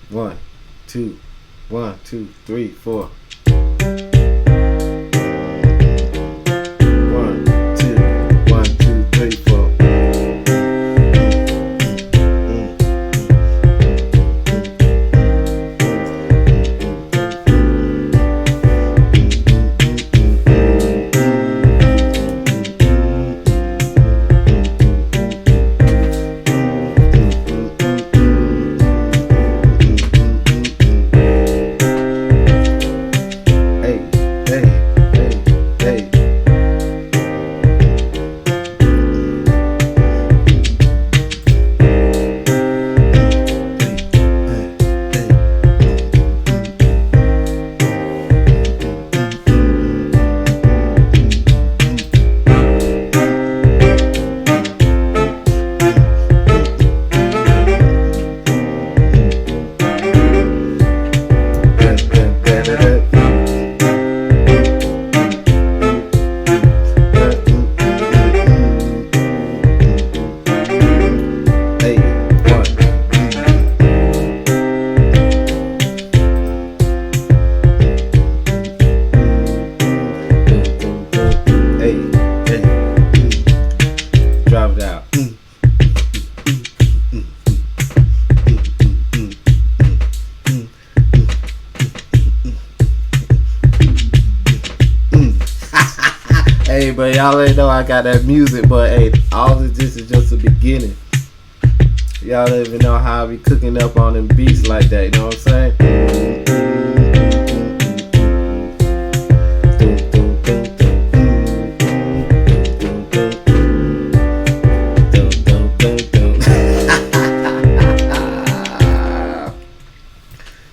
One, two, 1, 2, 3, 4. One, two, 1, 2, 3, 4. Hey, hey, hey, hey. Hey, drop it out. Hey, but y'all ain't know I got that music, but hey, all of this is just the beginning. Y'all don't even know how I be cooking up on them beats like that, you know what I'm saying?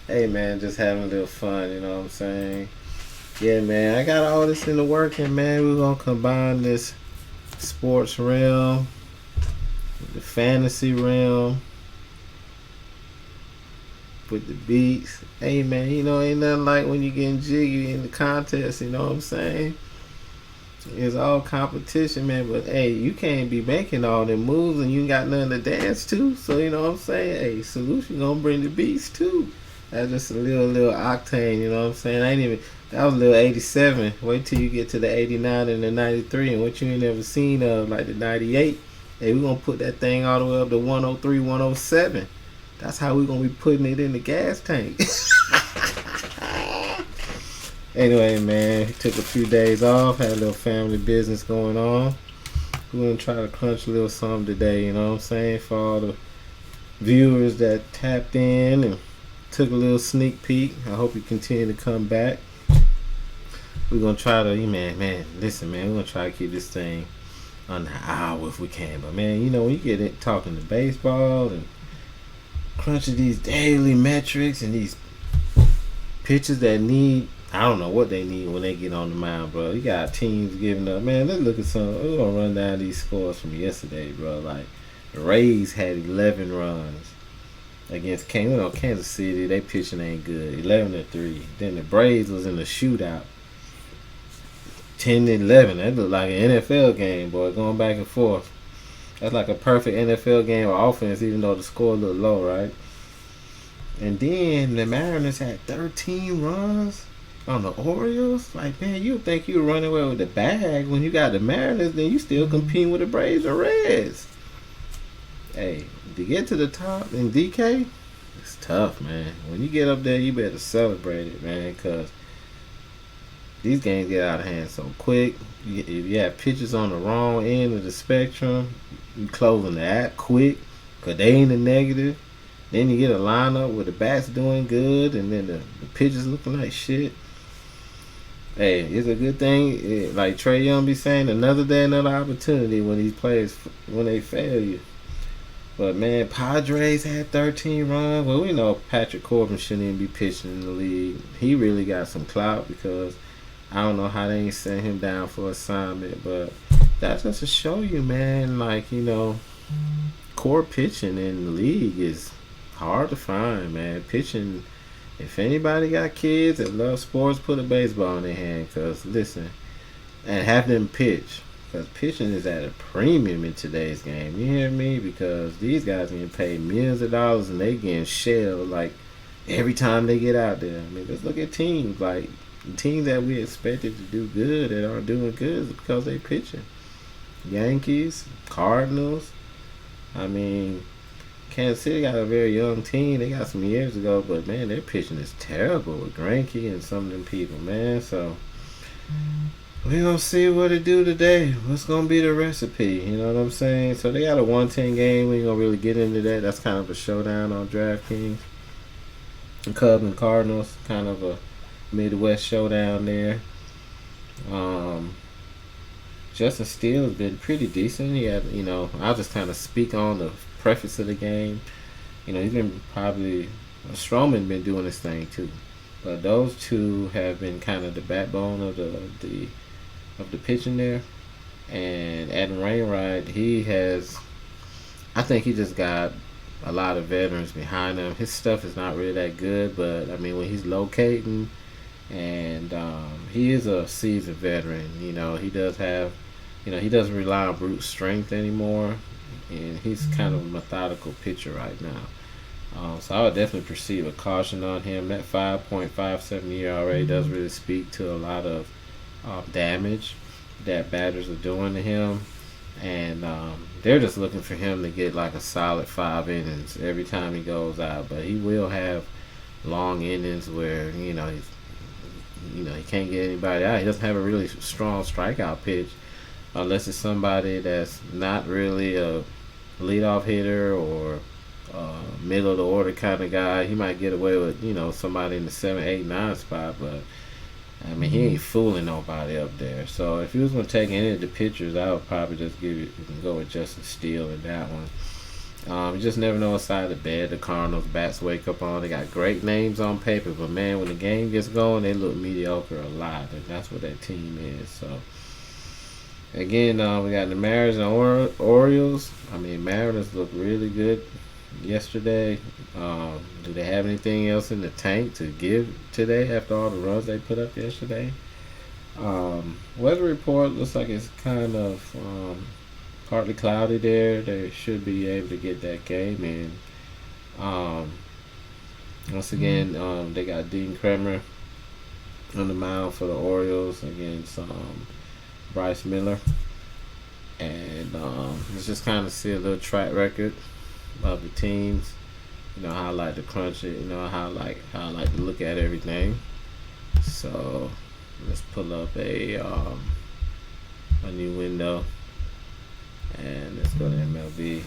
Hey man, just having a little fun, you know what I'm saying? Yeah man, I got all this in the working, man. We're gonna combine this sports realm, the fantasy realm, with the beats. Hey man, ain't nothing like when you getting jiggy in the contest, you know what I'm saying? It's all competition, man, but hey, you can't be making all them moves and you ain't got nothing to dance to. So you know what I'm saying? Hey, Solution gonna bring the beats too. That's just a little octane, you know what I'm saying? I ain't even that was a little 87. Wait till you get to the 89 and the 93 and what you ain't never seen of like the 98. Hey, we gonna put that thing all the way up to 103, 107. That's how we gonna be putting it in the gas tank. Anyway, man, took a few days off, had a little family business going on. We're gonna try to crunch a little something today, you know what I'm saying? For all the viewers that tapped in and took a little sneak peek. I hope you continue to come back. We're gonna try to, listen, man, we're gonna try to keep this thing under an hour if we can. But man, when you get it talking to baseball and crunching these daily metrics and these pitchers that need, I don't know what they need when they get on the mound, bro. You got teams giving up. Man, let's look at some. We're gonna run down these scores from yesterday, bro. Like the Rays had 11 runs against Kansas City. They pitching ain't good. 11-3. Then the Braves was in the shootout. 10-11. That looked like an NFL game, boy, going back and forth. That's like a perfect NFL game of offense, even though the score looked low, right? And then the Mariners had 13 runs on the Orioles. Like, man, you think you were running away with the bag when you got the Mariners, then you still competing with the Braves or Reds. Hey, to get to the top in DK, it's tough, man. When you get up there, you better celebrate it, man, because these games get out of hand so quick. If you have pitchers on the wrong end of the spectrum, you closing the app quick because they ain't a negative. Then you get a lineup where the bats doing good and then the pitchers looking like shit. Hey, it's a good thing. Like Trey Young be saying, another day, another opportunity when these players, when they fail you. But man, Padres had 13 runs. Well, we know Patrick Corbin shouldn't even be pitching in the league. He really got some clout because I don't know how they ain't sent him down for assignment. But that's just to show you, man, like, core pitching in the league is hard to find, man. Pitching, if anybody got kids that love sports, put a baseball in their hand. Because, listen, and have them pitch. Because pitching is at a premium in today's game. You hear me? Because these guys getting paid millions of dollars and they getting shelled like every time they get out there. I mean, let's look at teams like teams that we expected to do good that aren't doing good because they pitching. Yankees, Cardinals. I mean, Kansas City got a very young team. They got some years ago, but man, their pitching is terrible with Greinke and some of them people, man. So we gonna see what it do today. What's gonna be the recipe? You know what I'm saying? So they got a 110 game. We ain't gonna really get into that. That's kind of a showdown on DraftKings. The Cubs and Cardinals, kind of a Midwest showdown there. Um, Justin Steele has been pretty decent. He had, I'll just kind of speak on the preface of the game. He's been probably Stroman been doing his thing too, but those two have been kind of the backbone of the pitching there. And Adam Wainwright, I think he just got a lot of veterans behind him. His stuff is not really that good, but I mean when he's locating, and he is a seasoned veteran. He does have, he doesn't rely on brute strength anymore, and he's kind of a methodical pitcher right now. So I would definitely proceed with caution on him. That 5.57 ERA does really speak to a lot of damage that batters are doing to him, and they're just looking for him to get like a solid 5 innings every time he goes out. But he will have long innings where he can't get anybody out. He doesn't have a really strong strikeout pitch unless it's somebody that's not really a leadoff hitter or middle of the order kind of guy. He might get away with somebody in the 7, 8, 9 spot, but I mean he ain't fooling nobody up there. So if he was gonna take any of the pitchers, I would probably just go with Justin Steele in that one. You just never know what side of the bed the Cardinals bats wake up on. They got great names on paper, but man, when the game gets going, they look mediocre a lot, and that's what that team is. So again, we got the Mariners and Orioles. I mean, Mariners look really good yesterday. Do they have anything else in the tank to give today after all the runs they put up yesterday? Weather report looks like it's kind of partly cloudy there. They should be able to get that game in. Once again, they got Dean Kremer on the mound for the Orioles against Bryce Miller. And let's just kind of see a little track record of the teams. How I like to crunch it. How I like to look at everything. So let's pull up a new window, and let's go to MLB,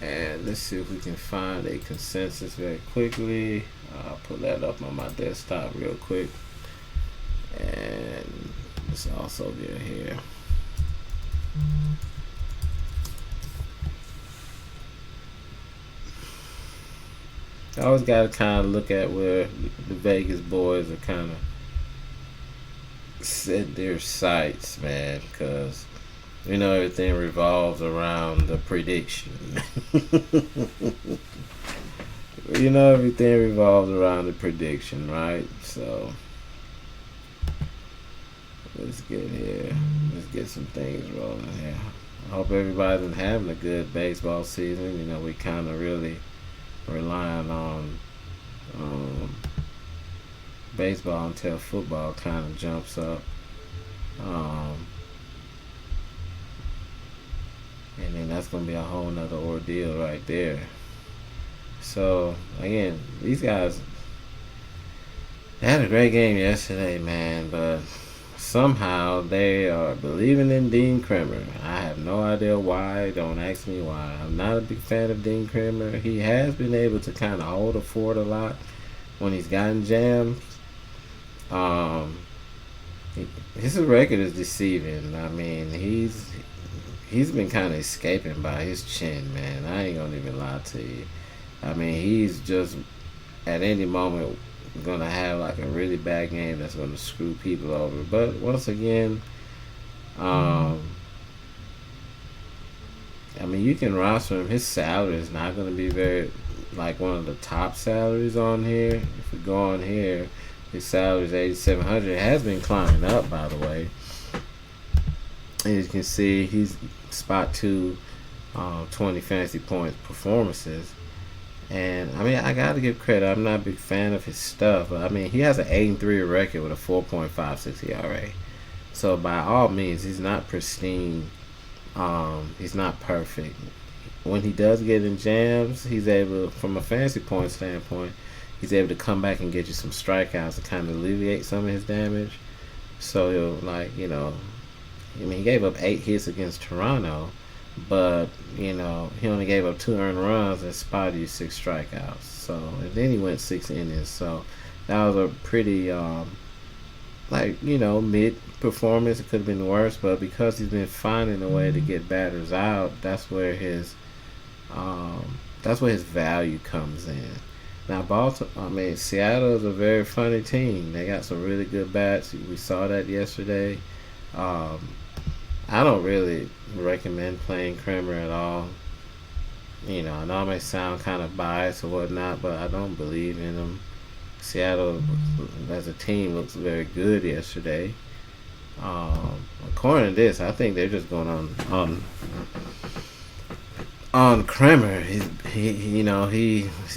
and let's see if we can find a consensus very quickly. I'll pull that up on my desktop real quick, and let's also get here. I always got to kind of look at where the Vegas boys are kind of set their sights, man, because everything revolves around the prediction. Everything revolves around the prediction, right? So let's get here. Let's get some things rolling here. I hope everybody's been having a good baseball season. We kind of really relying on baseball until football kind of jumps up, and then that's gonna be a whole nother ordeal right there. So again, these guys had a great game yesterday, man, but somehow they are believing in Dean Kremer. I have no idea why. Don't ask me why. I'm not a big fan of Dean Kremer. He has been able to kind of hold a fort a lot when he's gotten jams. His record is deceiving. I mean, he's been kind of escaping by his chin, man. I ain't gonna even lie to you. I mean, he's just at any moment gonna have like a really bad game that's gonna screw people over. But once again, I mean, you can roster him. His salary is not gonna be very like one of the top salaries on here. If we go on here, his salary is $8,700. It has been climbing up, by the way. As you can see, he's spot 2, 20 fantasy points performances. And I mean, I gotta give credit. I'm not a big fan of his stuff, but I mean, he has an 8-3 record with a 4.56 ERA. So by all means, he's not pristine. He's not perfect. When he does get in jams, he's able, from a fantasy point standpoint, he's able to come back and get you some strikeouts to kind of alleviate some of his damage. So he'll, like, I mean, he gave up 8 hits against Toronto, but he only gave up 2 earned runs and spotted you 6 strikeouts. So and then he went 6 innings. So that was a pretty mid performance. It could have been worse, but because he's been finding a way to get batters out, that's where his value comes in. Now, Seattle is a very funny team. They got some really good bats. We saw that yesterday. Um, I don't really recommend playing Kramer at all. I know I may sound kind of biased or whatnot, but I don't believe in him. Seattle, as a team, looks very good yesterday. According to this, I think they're just going on Kramer. He's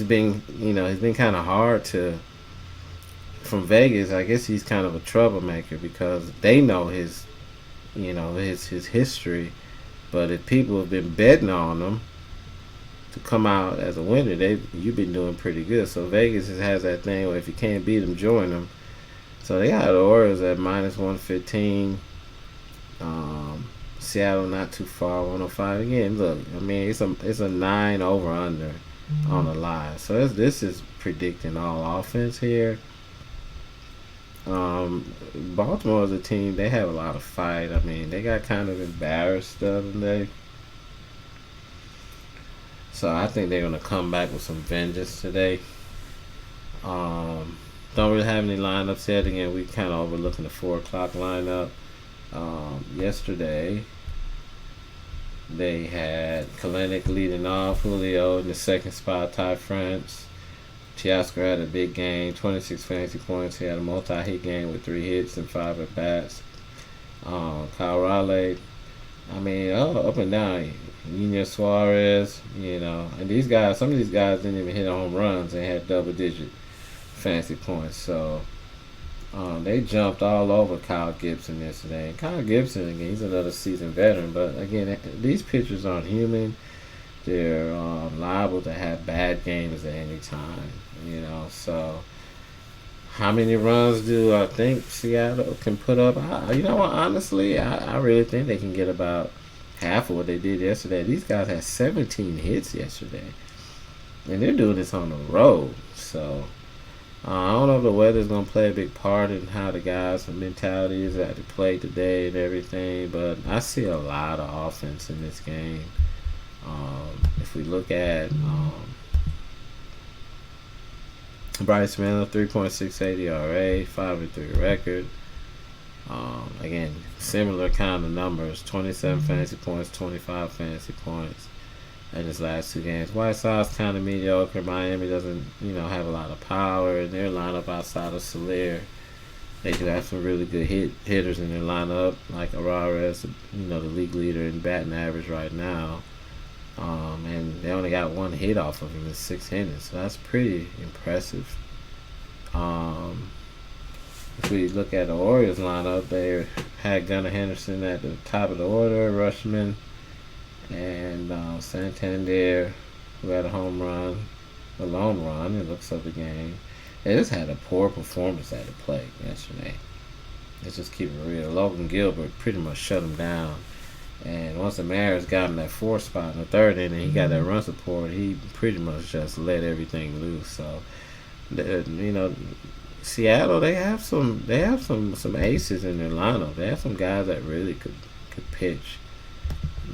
been kind of hard to from Vegas. I guess he's kind of a troublemaker because they know his history. But if people have been betting on him to come out as a winner, you've been doing pretty good. So Vegas has that thing where if you can't beat them, join them. So they got the Orioles at -115. Seattle not too far, 105. Again, look, I mean it's a 9 over under on the line. So this is predicting all offense here. Baltimore is a team, they have a lot of fight. I mean, they got kind of embarrassed the other day. So I think they're gonna come back with some vengeance today. Don't really have any lineups yet. Again, we kind of overlooking the 4 o'clock lineup. Yesterday they had Kalenic leading off, Julio in the second spot, Ty France. Teoscar had a big game, 26 fantasy points. He had a multi-hit game with 3 hits and 5 at bats. Kyle Raleigh, I mean, up and down. Nino Suarez, and these guys, some of these guys didn't even hit home runs and had double-digit fantasy points. So they jumped all over Kyle Gibson yesterday. And Kyle Gibson, again, he's another seasoned veteran, but again, these pitchers aren't human. They're liable to have bad games at any time. So how many runs do I think Seattle can put up? Honestly, I really think they can get about half of what they did yesterday. These guys had 17 hits yesterday, and they're doing this on the road. So I don't know if the weather's going to play a big part in how the guys' mentality is at the play today and everything, but I see a lot of offense in this game. If we look at Bryce Miller, 3.68 ERA, 5-3 record. Again, similar kind of numbers, 27 fantasy points, 25 fantasy points in his last 2 games. White Sox kind of mediocre. Miami doesn't, have a lot of power in their lineup outside of Soler. They do have some really good hitters in their lineup, like Arares, the league leader in batting average right now. And they only got 1 hit off of him in 6 innings, so that's pretty impressive. If we look at the Orioles lineup, they had Gunnar Henderson at the top of the order, Rushman, and Santander, who had a home run, a lone run, it looks of the game. They just had a poor performance at the plate yesterday. Let's just keep it real. Logan Gilbert pretty much shut them down. And once the Mariners got him that 4th spot in the 3rd inning, he got that run support. He pretty much just let everything loose. So, Seattle, they have some aces in their lineup. They have some guys that really could pitch.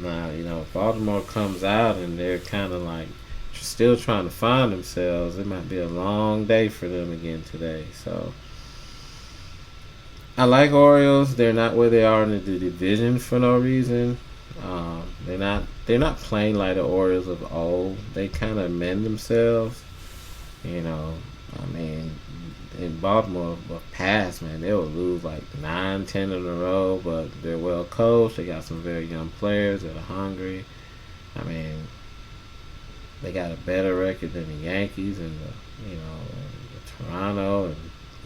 Now, if Baltimore comes out and they're kind of like still trying to find themselves, it might be a long day for them again today. So I like Orioles. They're not where they are in the division for no reason. They're not playing like the Orioles of old. They kind of mend themselves. I mean, in Baltimore, past, man, they will lose like 9, 10 in a row, but they're well coached. They got some very young players that are hungry. I mean, They got a better record than the Yankees and the Toronto and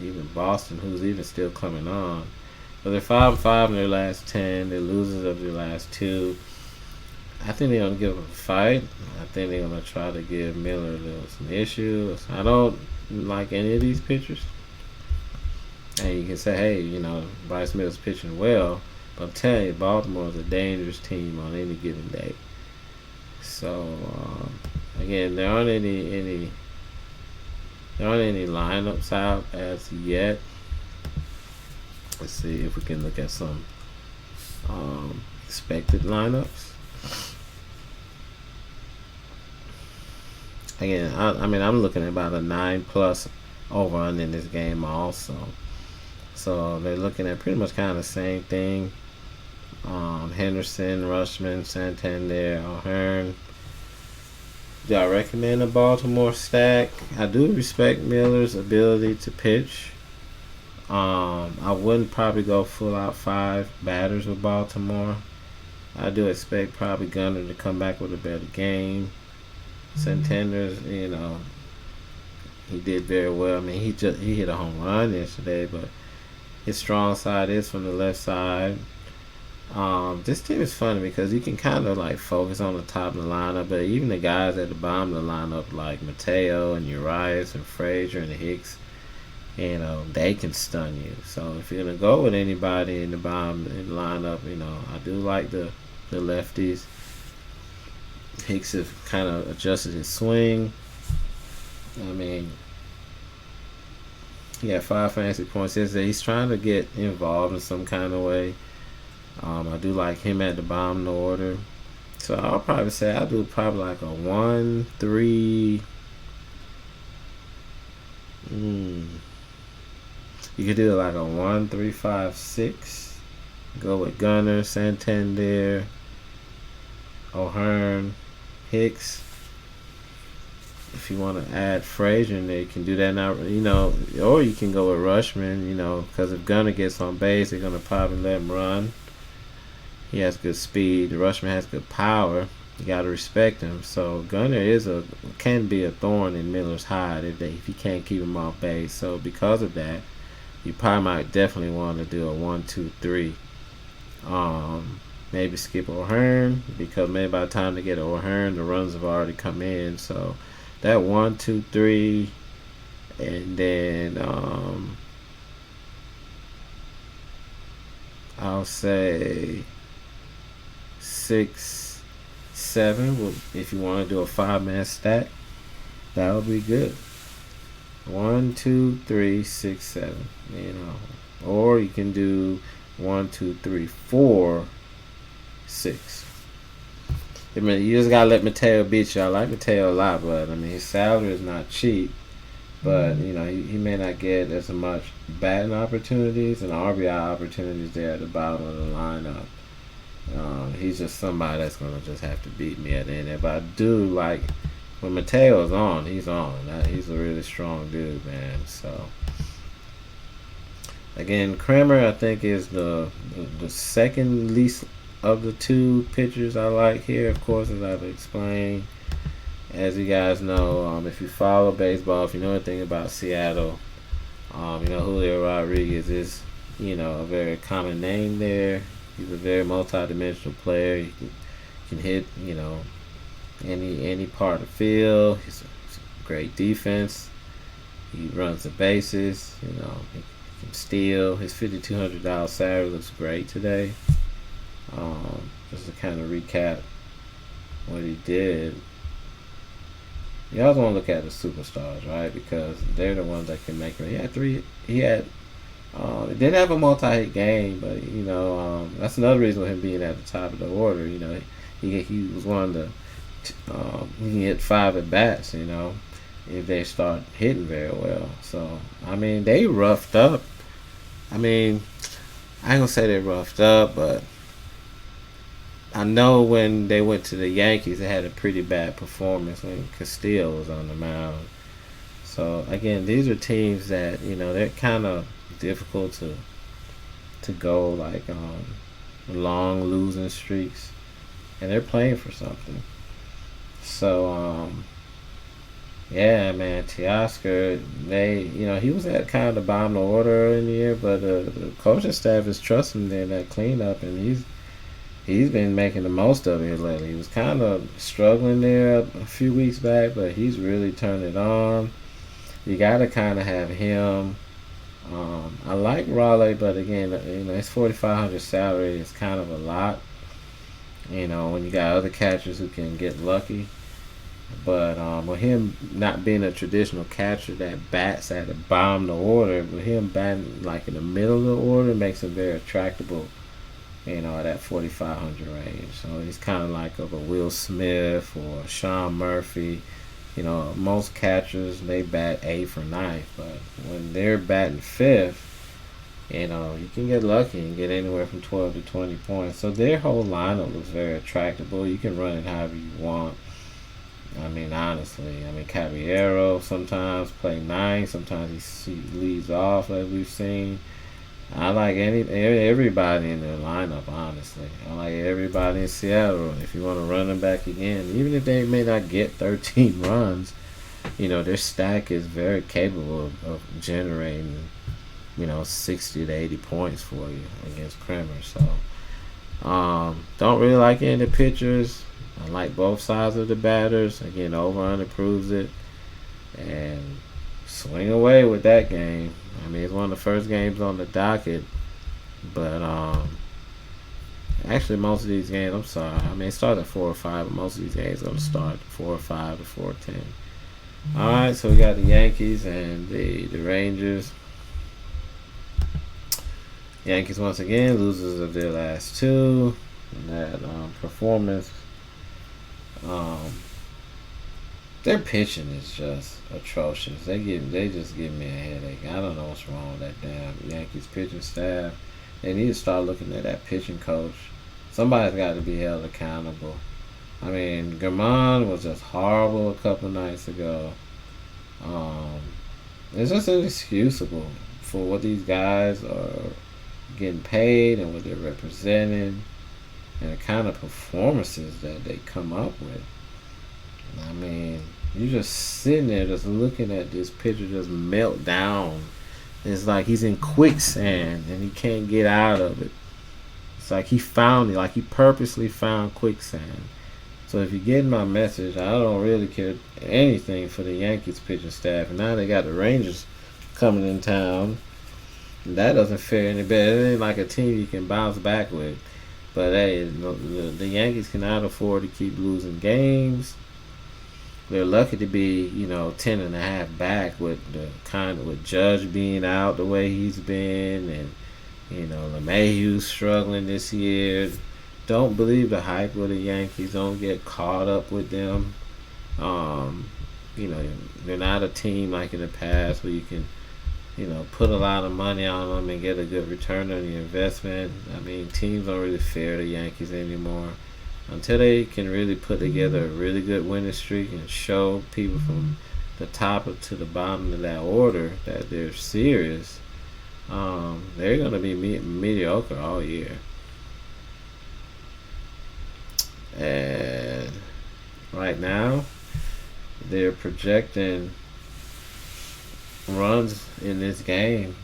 even Boston, who's even still coming on. But they're 5-5 in their last 10. They're losers of their last two. I think they're gonna give him a fight. I think they're gonna try to give Miller some issues. I don't like any of these pitchers. And you can say, hey, Bryce Miller's pitching well, but I'm telling you, Baltimore's a dangerous team on any given day. So again, there aren't any lineups out as yet. Let's see if we can look at some expected lineups. Again, I'm looking at about a 9+ over under in this game also. So they're looking at pretty much kind of the same thing. Henderson, Rushman, Santander, O'Hearn. Do I recommend a Baltimore stack? I do respect Miller's ability to pitch. I wouldn't probably go full out 5 batters with Baltimore. I do expect probably Gunnar to come back with a better game. Santander's, he did very well. I mean, he hit a home run yesterday, but his strong side is from the left side. This team is funny because you can kind of like focus on the top of the lineup, but even the guys at the bottom of the lineup, like Mateo and Urias and Frazier and Hicks, they can stun you. So if you're gonna go with anybody in the bottom in the lineup, I do like the lefties. Hicks have kind of adjusted his swing. I mean, he had 5 fantasy points yesterday. He's trying to get involved in some kind of way. I do like him at the bottom of the order. So I'll probably say I'll do probably like a 1-3. You could do like a 1-3-5-6. Go with Gunnar, Santander, O'Hearn, Hicks. If you want to add Frazier in there, you can do that now. Or you can go with Rushman. Because if Gunnar gets on base, they're gonna probably let him run. He has good speed. Rushman has good power. You gotta respect him. So Gunnar can be a thorn in Miller's hide if he can't keep him off base. So because of that, you probably might definitely want to do a 1-2-3. Maybe skip O'Hearn because maybe by the time they get O'Hearn, the runs have already come in. So that 1-2-3, and then I'll say 6-7. If you want to do a 5-man stack, that would be good. 1-2-3-6-7. Or you can do 1-2-3-4-6. I mean, you just gotta let Mateo beat you. I like Mateo a lot, but his salary is not cheap. But he may not get as much batting opportunities and RBI opportunities there at the bottom of the lineup. He's just somebody that's gonna just have to beat me at the end. But I do like when Mateo's on, he's on. He's a really strong dude, man. So again, Kramer I think is the second least of the 2 pitchers I like here. Of course, as I've explained, as you guys know, if you follow baseball, if you know anything about Seattle, Julio Rodriguez is a very common name there. He's a very multi-dimensional player. He can hit any part of the field. He's a great defense. He runs the bases. He can steal. His $5,200 salary looks great today. Just to kind of recap what he did. You always want to look at the superstars, right? Because they're the ones that can make it. He didn't have a multi-hit game, but that's another reason for him being at the top of the order. He was one of the he can hit 5 at bats. If they start hitting very well. So they roughed up. I ain't gonna say they roughed up, but I know when they went to the Yankees, they had a pretty bad performance when Castillo was on the mound. So again, these are teams that they're kind of difficult to go like long losing streaks, and they're playing for something. So yeah, man, Teoscar, he was at kind of the bottom of the order in the year, but the coaching staff is trusting him in that cleanup, and he's been making the most of it lately. He was kind of struggling there a few weeks back, but he's really turned it on. You got to kind of have him. I like Raleigh, but again, his 4,500 salary is kind of a lot. When you got other catchers who can get lucky. But with him not being a traditional catcher that bats at the bottom of the order, with him batting like in the middle of the order makes him very attractable, at that 4,500 range. So he's kind of like of a Will Smith or Sean Murphy. Most catchers, they bat 8th or 9th, but when they're batting 5th, you can get lucky and get anywhere from 12 to 20 points. So their whole lineup looks very attractable. You can run it however you want. I mean, honestly, Caballero sometimes play 9, sometimes he leads off, as we've seen. I like everybody in their lineup, honestly. I like everybody in Seattle. If you want to run them back again, even if they may not get 13 runs, their stack is very capable of generating, 60 to 80 points for you against Kremer. So, don't really like any of the pitchers. I like both sides of the batters. Again, over-under proves it. And swing away with that game. It's one of the first games on the docket. But actually, most of these games, I'm sorry. It starts at 4 or 5, but most of these games are going to start 4 or 5 to 4:10. All right, so we got the Yankees and the Rangers. Yankees once again losers of their last 2. And that performance. Their pitching is just atrocious. They just give me a headache. I don't know what's wrong with that damn Yankees pitching staff. They need to start looking at that pitching coach. Somebody's got to be held accountable. Germán was just horrible a couple nights ago. It's just inexcusable for what these guys are getting paid and what they're representing and the kind of performances that they come up with. You're just sitting there just looking at this pitcher just melt down. It's like he's in quicksand and he can't get out of it. It's like he found it, like he purposely found quicksand. So if you get my message, I don't really care anything for the Yankees pitching staff. And now they got the Rangers coming in town. That doesn't fare any better. It ain't like a team you can bounce back with. But hey, the Yankees cannot afford to keep losing games. They're lucky to be, 10.5 back with with Judge being out the way he's been, and LeMahieu's struggling this year. Don't believe the hype of the Yankees. Don't get caught up with them. They're not a team like in the past where you can, put a lot of money on them and get a good return on your investment. Teams don't really fear the Yankees anymore. Until they can really put together a really good winning streak and show people from the top to the bottom of that order that they're serious, they're going to be mediocre all year. And right now, they're projecting runs in this game.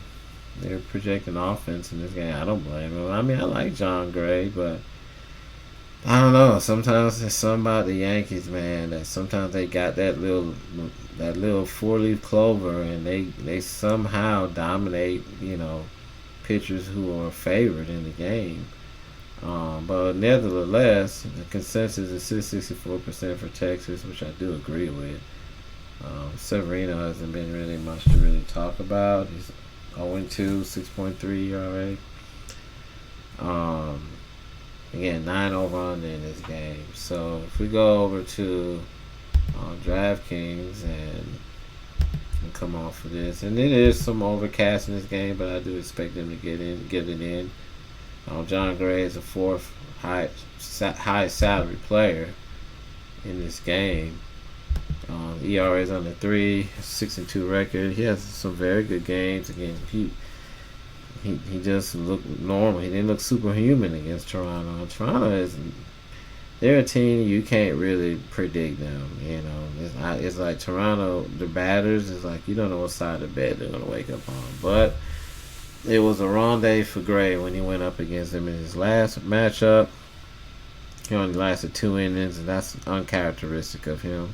They're projecting offense in this game. I don't blame them. I like John Gray, but I don't know. Sometimes there's something about the Yankees, man, that sometimes they got that little 4-leaf clover, and they somehow dominate, pitchers who are favored in the game. But nevertheless, the consensus is 64% for Texas, which I do agree with. Severino hasn't been really much to really talk about. He's 0-2, 6.3 ERA. Again, 9 over under in this game. So if we go over to DraftKings and come off of this, and it is some overcast in this game, but I do expect them to get it in. John Gray is the 4th highest salary player in this game. ERA is under 3, 6-2 record. He has some very good games. Again, he just looked normal. He didn't look superhuman against Toronto. Toronto they're a team you can't really predict them. It's like Toronto. The batters is like you don't know what side of the bed they're gonna wake up on. But it was a wrong day for Gray when he went up against them in his last matchup. He only lasted 2 innings, and that's uncharacteristic of him.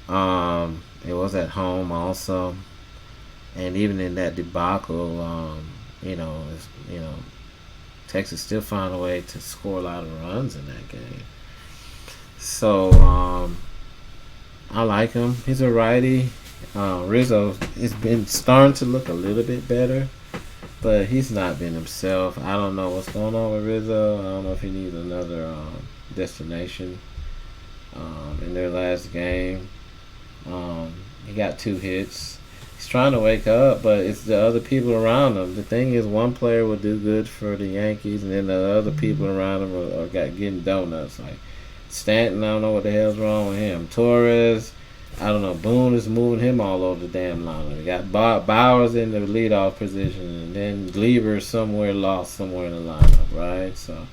It was at home also, and even in that debacle, Texas still found a way to score a lot of runs in that game. So I like him. He's a righty. Rizzo has been starting to look a little bit better, but he's not been himself. I don't know what's going on with Rizzo. I don't know if he needs another destination. In their last game, he got 2 hits. He's trying to wake up, but it's the other people around him. The thing is, one player will do good for the Yankees, and then the other people around him are getting donuts. Like Stanton, I don't know what the hell's wrong with him. Torres, I don't know. Boone is moving him all over the damn lineup. You got Bowers in the leadoff position, and then Gleaver somewhere lost somewhere in the lineup, right? So,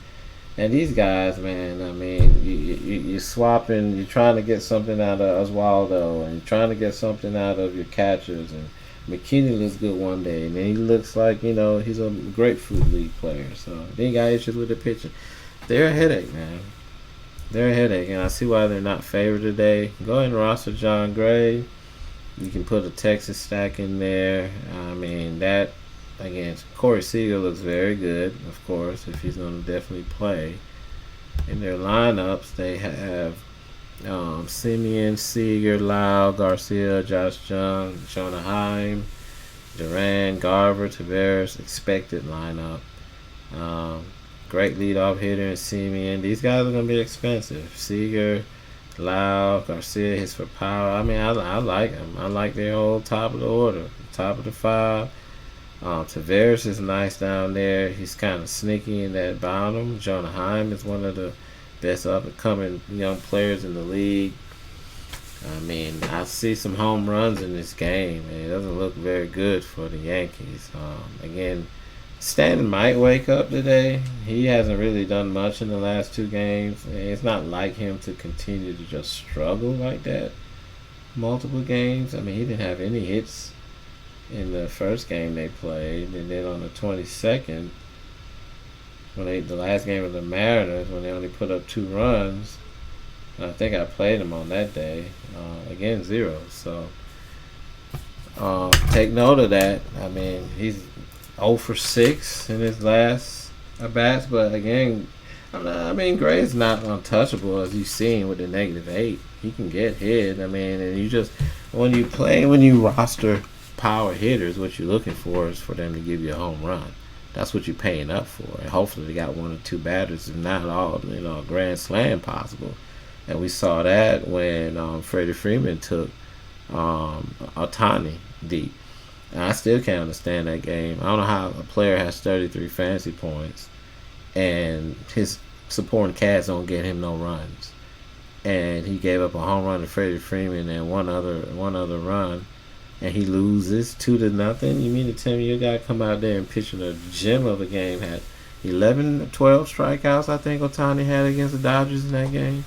and these guys, man, I mean, you're swapping, you're trying to get something out of Oswaldo, and you're trying to get something out of your catchers. And McKinney looks good one day, and then he looks like, he's a grapefruit league player. So, then you got issues with the pitching. They're a headache, man. They're a headache, and I see why they're not favored today. Go ahead and roster John Gray. You can put a Texas stack in there. I mean, that, again, Corey Seager looks very good, of course, if he's going to definitely play. In their lineups, they have Simeon, Seager, Lau, Garcia, Josh Jung, Jonah Heim, Duran, Garver, Tavares, expected lineup. Great leadoff hitter in Simeon. These guys are going to be expensive. Seager, Lau, Garcia hits for power. I mean, I like them. I like their whole top of the order, top of the 5. Tavares is nice down there. He's kind of sneaky in that bottom. Jonah Heim is one of the best up-and-coming young players in the league. I mean, I see some home runs in this game, and it doesn't look very good for the Yankees. Again, Stanton might wake up today. He hasn't really done much in the last 2 games. It's not like him to continue to just struggle like that multiple games. I mean, he didn't have any hits in the first game they played, and then on the 22nd, the last game of the Mariners, when they only put up 2 runs, I think I played him on that day. Again, 0. So take note of that. I mean, he's 0 for 6 in his last at-bats, but again, I mean, Gray's not untouchable, as you've seen with the -8. He can get hit. I mean, and when you roster power hitters, what you're looking for is for them to give you a home run. That's what you're paying up for. And hopefully they got 1 or 2 batters, if not all, a grand slam possible. And we saw that when Freddie Freeman took Ohtani deep. And I still can't understand that game. I don't know how a player has 33 fantasy points and his supporting cast don't get him no runs. And he gave up a home run to Freddie Freeman and one other run, and he loses 2-0. You mean to tell me your guy come out there and pitch in a gem of a game, had 11, 12 strikeouts, I think Ohtani had against the Dodgers in that game?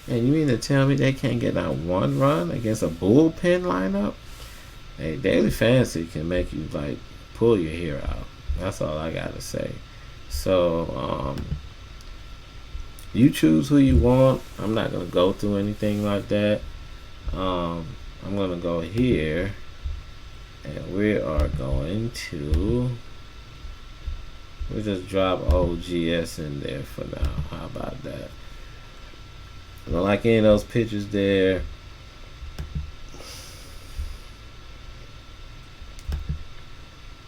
And you mean to tell me they can't get out 1 run against a bullpen lineup? Hey, daily fantasy can make you pull your hair out. That's all I gotta say. So you choose who you want. I'm not gonna go through anything like that. I'm gonna go here, and we are going to we'll just drop OGS in there for now. How about that? I don't like any of those pictures there.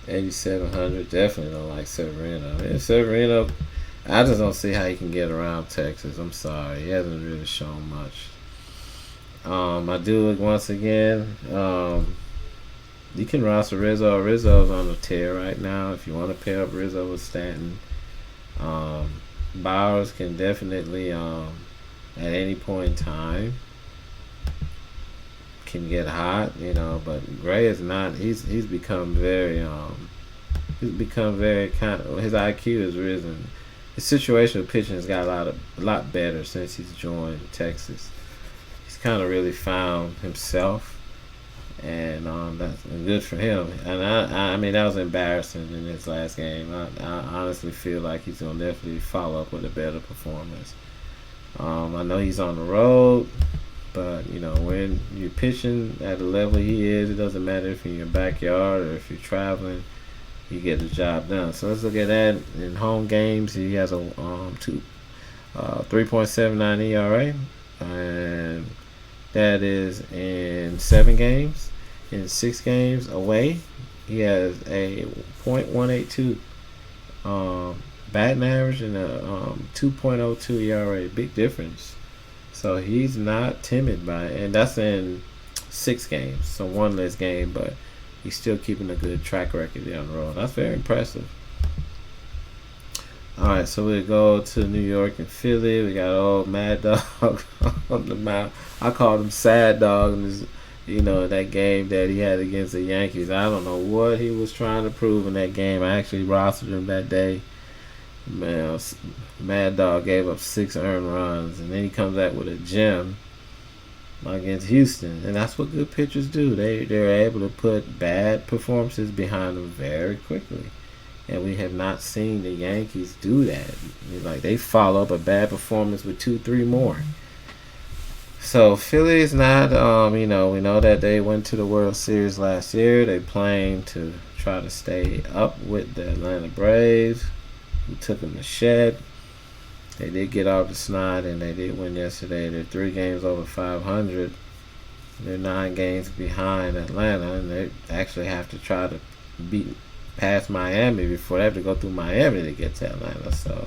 $8,700. Definitely don't like Severino. Severino, I just don't see how he can get around Texas. I'm sorry. He hasn't really shown much. I do it once again. You can roster Rizzo. Rizzo's on the tear right now. If you want to pair up Rizzo with Stanton, Bowers can definitely at any point in time can get hot, but Gray is not. He's become very kind of, his IQ has risen, his situation with pitching has got a lot better since he's joined Texas. He's kind of really found himself, and that's good for him. And I mean, that was embarrassing in his last game. I honestly feel like he's gonna definitely follow up with a better performance. I know he's on the road, but when you're pitching at the level he is, it doesn't matter if you're in your backyard or if you're traveling. You get the job done. So let's look at that in home games. He has a 3.79 ERA, and that is in 7 games. In 6 games away, he has a .182 batting average and a 2.02 ERA. Big difference. So he's not timid by it, and that's in 6 games. So one less game, but he's still keeping a good track record down the road. That's very impressive. All right, so we go to New York and Philly. We got old Mad Dog on the mound. I called him Sad Dog in his, that game that he had against the Yankees. I don't know what he was trying to prove in that game. I actually rostered him that day. Man, Mad Dog gave up 6 earned runs, and then he comes back with a gem against Houston, and that's what good pitchers do. They're able to put bad performances behind them very quickly, and we have not seen the Yankees do that. Like, they follow up a bad performance with 2-3 more. So Philly is not, we know that they went to the World Series last year. They playing to try to stay up with the Atlanta Braves, who took them to shed. They did get off the snide, and they did win yesterday. They're 3 games over 500. They're 9 games behind Atlanta, and they actually have to try to beat past Miami before they have to go through Miami to get to Atlanta. So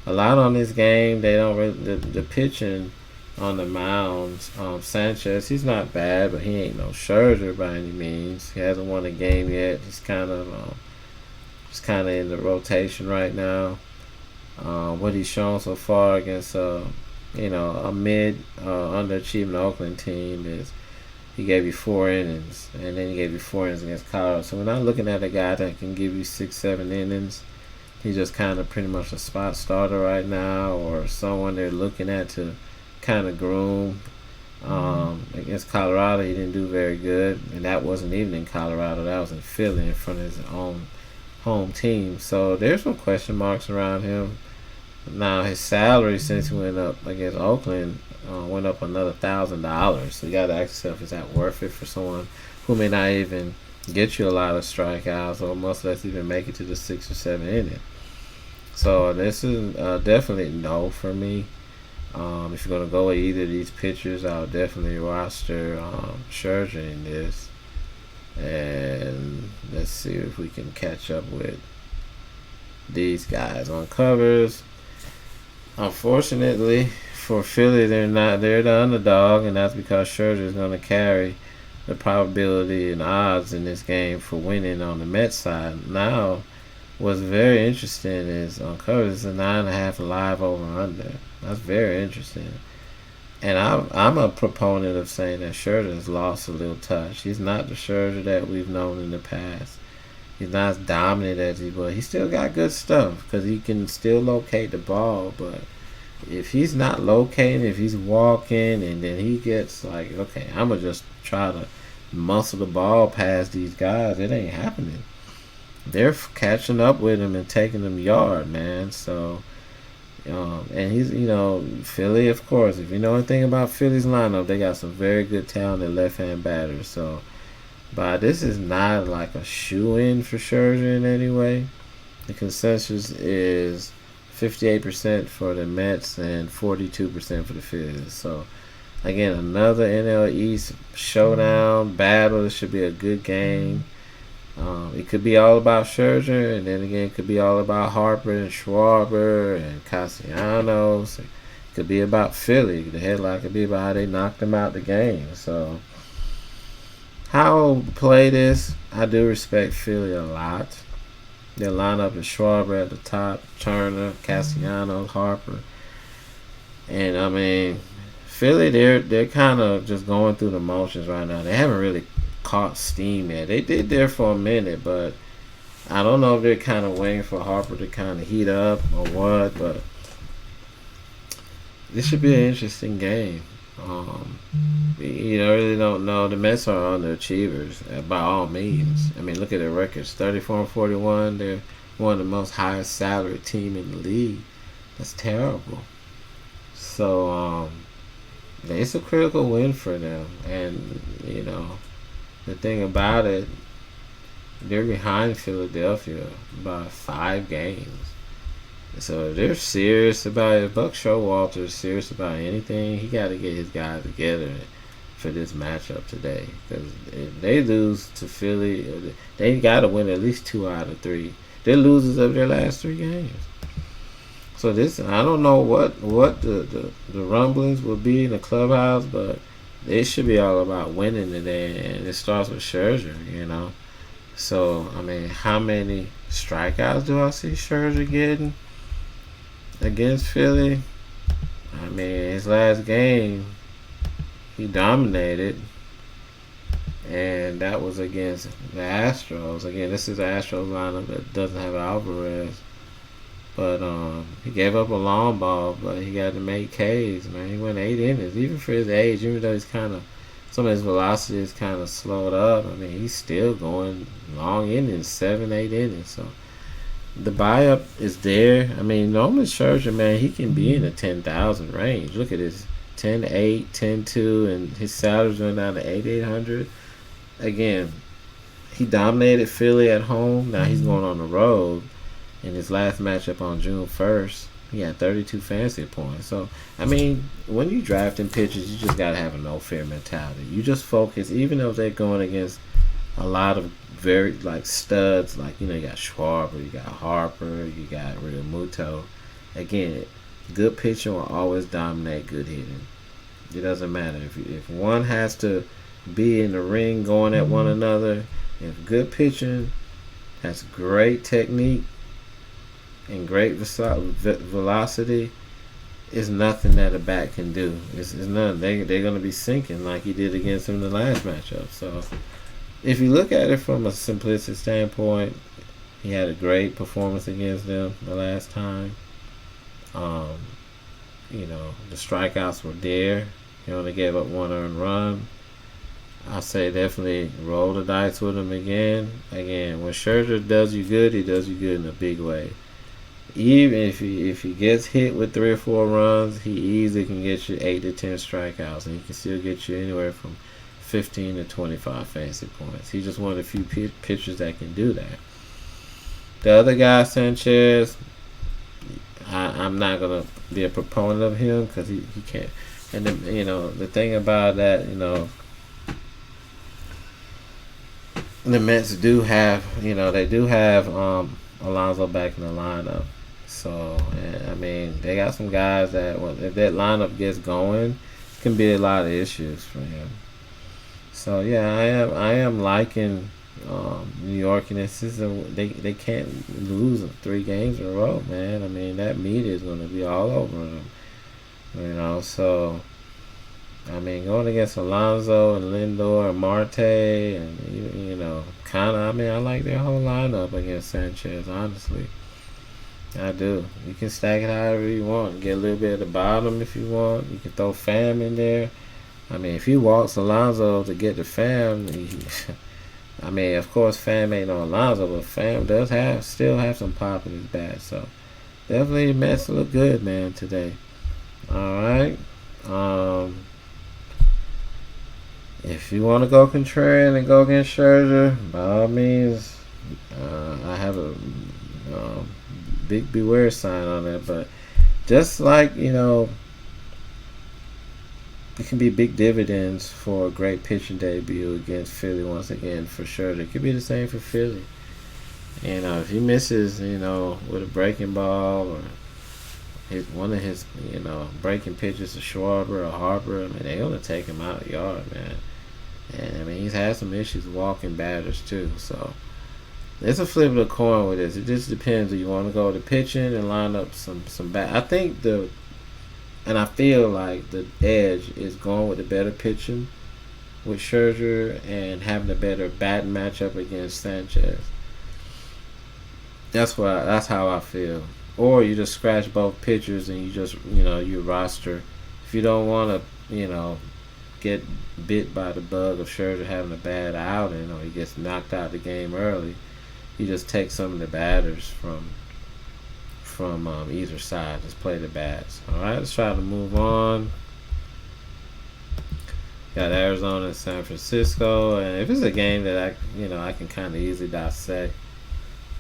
a lot on this game. They don't really, the pitching on the mounds. Sanchez, he's not bad, but he ain't no Scherzer by any means. He hasn't won a game yet. He's kind of in the rotation right now. What he's shown so far against a mid underachieving Oakland team is he gave you 4 innings, and then he gave you 4 innings against Colorado. So we're not looking at a guy that can give you 6-7 innings. He's just kind of pretty much a spot starter right now, or someone they're looking at to kind of groom. Against Colorado, he didn't do very good, and that wasn't even in Colorado. That was in Philly in front of his own home team. So there's some question marks around him. Now his salary since he went up against Oakland went up another $1,000. So you got to ask yourself, is that worth it for someone who may not even get you a lot of strikeouts or much less even make it to the 6 or 7 inning? So this is definitely no for me. If you're gonna go with either of these pitchers, I'll definitely roster Scherzer in this. And let's see if we can catch up with these guys on covers. Unfortunately for Philly, they're the underdog, and that's because Scherzer is going to carry the probability and odds in this game for winning on the Mets side. Now, what's very interesting is on covers, it's a 9.5 live over under. That's very interesting. And I'm a proponent of saying that Scherzer has lost a little touch. He's not the Scherzer that we've known in the past. He's not as dominant as he was. He still got good stuff because he can still locate the ball. But if he's not locating, if he's walking, and then he gets like, okay, I'm going to just try to muscle the ball past these guys, it ain't happening. They're catching up with him and taking him yard, man. So, and he's, Philly, of course. If you know anything about Philly's lineup, they got some very good talented left-hand batters. So, but this is not like a shoe-in for Scherzer in any way. The consensus is 58% for the Mets and 42% for the Phillies. So, again, another NL East showdown battle. This should be a good game. It could be all about Scherzer, and then again, it could be all about Harper and Schwarber and Castellanos. It could be about Philly. The headline could be about how they knocked them out the game. So, how I'll play this, I do respect Philly a lot. Their lineup is Schwarber at the top, Turner, Castellanos, Harper. And, I mean, Philly, they're kind of just going through the motions right now. They haven't really caught steam yet. They did there for a minute, but I don't know if they're kind of waiting for Harper to kind of heat up or what, but this should be an interesting game. Um, really don't know. The Mets are underachievers by all means. I mean, look at their records: 34-41. They're one of the most highest salaried team in the league. That's terrible. So it's a critical win for them, and the thing about it, they're behind Philadelphia by 5 games. So if they're serious about it, if Buck Showalter is serious about anything, he got to get his guys together for this matchup today. Because if they lose to Philly, they got to win at least 2 out of 3. They're losers of their last 3 games. So this, I don't know what the rumblings will be in the clubhouse, but it should be all about winning today, and it starts with Scherzer. So I mean, how many strikeouts do I see Scherzer getting against Philly? I mean, his last game, he dominated, and that was against the Astros. Again, this is the Astros lineup that doesn't have Alvarez. But he gave up a long ball, but he got to make Ks, man. He went 8 innings, even for his age. Even though some of his velocity is kind of slowed up. I mean, he's still going long innings, 7, 8 innings. So the buy-up is there. I mean, normally Scherzer, man, he can be in the 10,000 range. Look at his 10-8, 10-2, and his salaries went down to 8,800. Again, he dominated Philly at home. Now he's going on the road. In his last matchup on June 1st, he had 32 fantasy points. So, I mean, when you drafting pitchers, you just got to have a no-fear mentality. You just focus, even though they're going against a lot of very, studs. You got Schwarber, you got Harper, you got Real Muto. Again, good pitching will always dominate good hitting. It doesn't matter. If one has to be in the ring going at one another, if good pitching has great technique, and great velocity, is nothing that a bat can do. It's nothing. They're going to be sinking like he did against him in the last matchup. So if you look at it from a simplistic standpoint, he had a great performance against them the last time. The strikeouts were there. He only gave up 1 earned run. I say definitely roll the dice with him again. Again, when Scherzer does you good, he does you good in a big way. Even if he gets hit with 3 or 4 runs, he easily can get you 8 to 10 strikeouts, and he can still get you anywhere from 15 to 25 fantasy points. He's just one of the few pitchers that can do that. The other guy, Sanchez, I'm not gonna be a proponent of him because he can't. And the thing about that, the Mets do have Alonso back in the lineup. So, I mean, they got some guys that, if that lineup gets going, can be a lot of issues for him. So, yeah, I am liking New York, and they can't lose 3 games in a row, man. I mean, that media is going to be all over them. So, I mean, going against Alonso and Lindor and Marte, and I like their whole lineup against Sanchez. Honestly, I do. You can stack it however you want. Get a little bit at the bottom if you want. You can throw Pham in there. I mean, if he walks Alonso to get the Pham, I mean, of course, Pham ain't no Alonso, but Pham does still have some pop in his bat. So definitely, the Mets look good, man, today. All right. If you want to go contrarian and go against Scherzer, by all means, I have a big beware sign on that. But just like, it can be big dividends for a great pitching debut against Philly once again for Scherzer. It could be the same for Philly. If he misses, with a breaking ball or one of his, breaking pitches to Schwarber or Harper, I mean, they're going to take him out of the yard, man. And, I mean, he's had some issues walking batters, too. So, it's a flip of the coin with this. It just depends. Do you want to go to pitching and line up some bat? I think and I feel like the edge is going with the better pitching with Scherzer and having a better batting matchup against Sanchez. That's how I feel. Or you just scratch both pitchers and you just you roster. If you don't want to get bit by the bug of Scherzer having a bad outing or he gets knocked out the game early, you just take some of the batters from either side. Just play the bats. All right, let's try to move on. Got Arizona and San Francisco, and if it's a game that I can kind of easily dissect,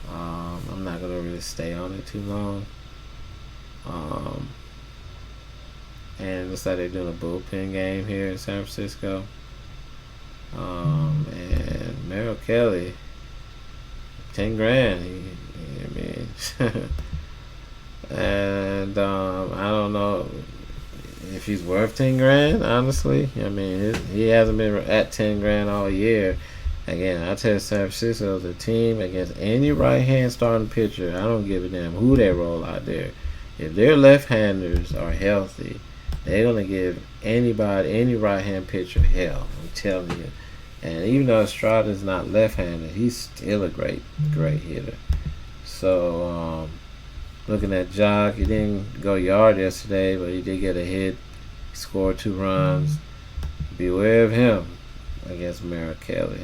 I'm not gonna really stay on it too long. Um, and it looks like they're doing a bullpen game here in San Francisco. And Merrill Kelly, 10 grand. I mean, and I don't know if he's worth 10 grand. Honestly, I mean, he hasn't been at 10 grand all year. Again, I tell San Francisco, the team against any right-hand starting pitcher, I don't give a damn who they roll out there. If their left-handers are healthy, they're gonna give anybody, any right-hand pitcher, hell. I'm telling you. And even though Estrada's not left-handed, he's still a great hitter. So, looking at Jock, he didn't go yard yesterday, but he did get a hit. He scored 2 runs. Beware of him against Merrill Kelly,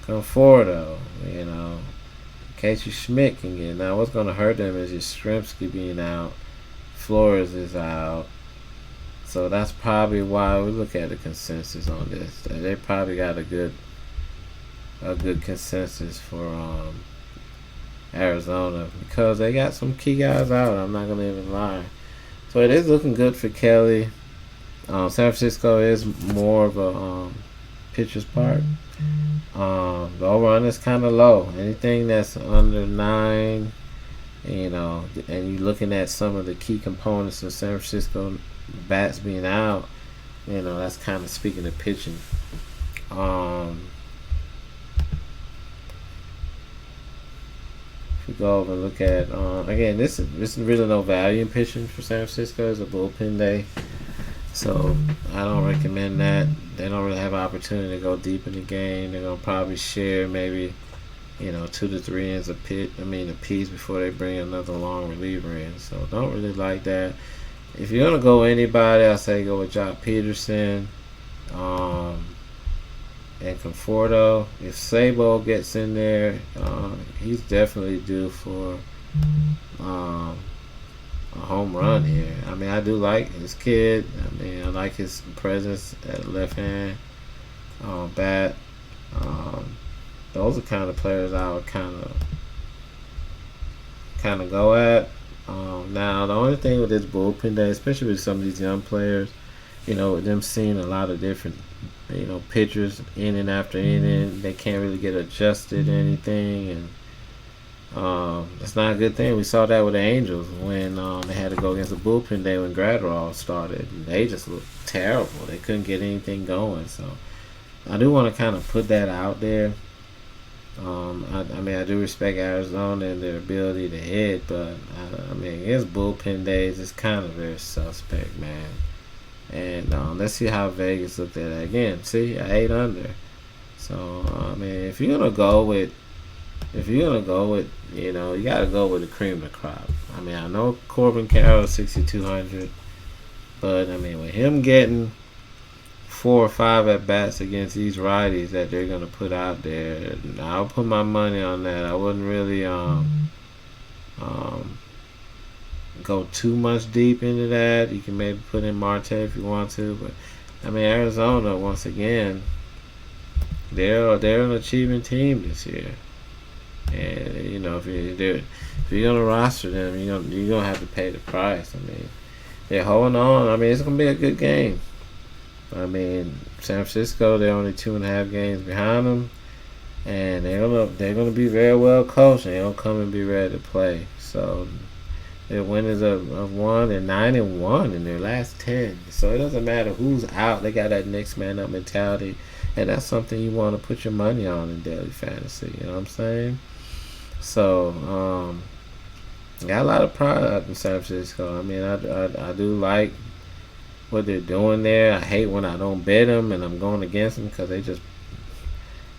Conforto, Casey Schmidt can get. Now, what's going to hurt them is Yastrzemski being out. Flores is out. So that's probably why we look at the consensus on this. They probably got a good consensus for Arizona because they got some key guys out. I'm not gonna even lie. So it is looking good for Kelly. San Francisco is more of a pitcher's park. The over-under is kind of low. Anything that's under 9, and you're looking at some of the key components of San Francisco bats being out, that's kind of speaking of pitching. If we go over and look at again, this is really no value in pitching for San Francisco. It's a bullpen day, so I don't recommend that. They don't really have an opportunity to go deep in the game. They're gonna probably share maybe 2 to 3 innings a piece before they bring another long reliever in. So don't really like that. If you're gonna go anybody, I say go with Jock Peterson, and Conforto. If Sabo gets in there, he's definitely due for a home run here. I mean, I do like his kid. I mean, I like his presence at left hand bat. Those are kind of players I would kind of go at. Now, the only thing with this bullpen day, especially with some of these young players, with them seeing a lot of different, pitchers inning after inning, they can't really get adjusted to anything, and that's not a good thing. We saw that with the Angels when they had to go against the bullpen day when Gradwell started. They just looked terrible. They couldn't get anything going. So I do want to kind of put that out there. I do respect Arizona and their ability to hit, but against bullpen days, it's kind of very suspect, man. And let's see how Vegas looked at it again. See, 8 under. So if you're gonna go with, you gotta go with the cream of the crop. I know Corbin Carroll 6,200, but with him getting 4 or 5 at bats against these righties that they're gonna put out there, I'll put my money on that. I wouldn't really go too much deep into that. You can maybe put in Marte if you want to, but Arizona, once again, they're an achieving team this year, and if you're gonna roster them, you're gonna have to pay the price. They're holding on. It's gonna be a good game. San Francisco, they're only 2.5 games behind them, and they're gonna be very well coached. They don't come and be ready to play. So they're winners of 1 and 9-1 in their last 10. So it doesn't matter who's out. They got that next man up mentality, and that's something you want to put your money on in daily fantasy. You know what I'm saying? So got a lot of pride in San Francisco. I do like what they're doing there. I hate when I don't bet them and I'm going against them because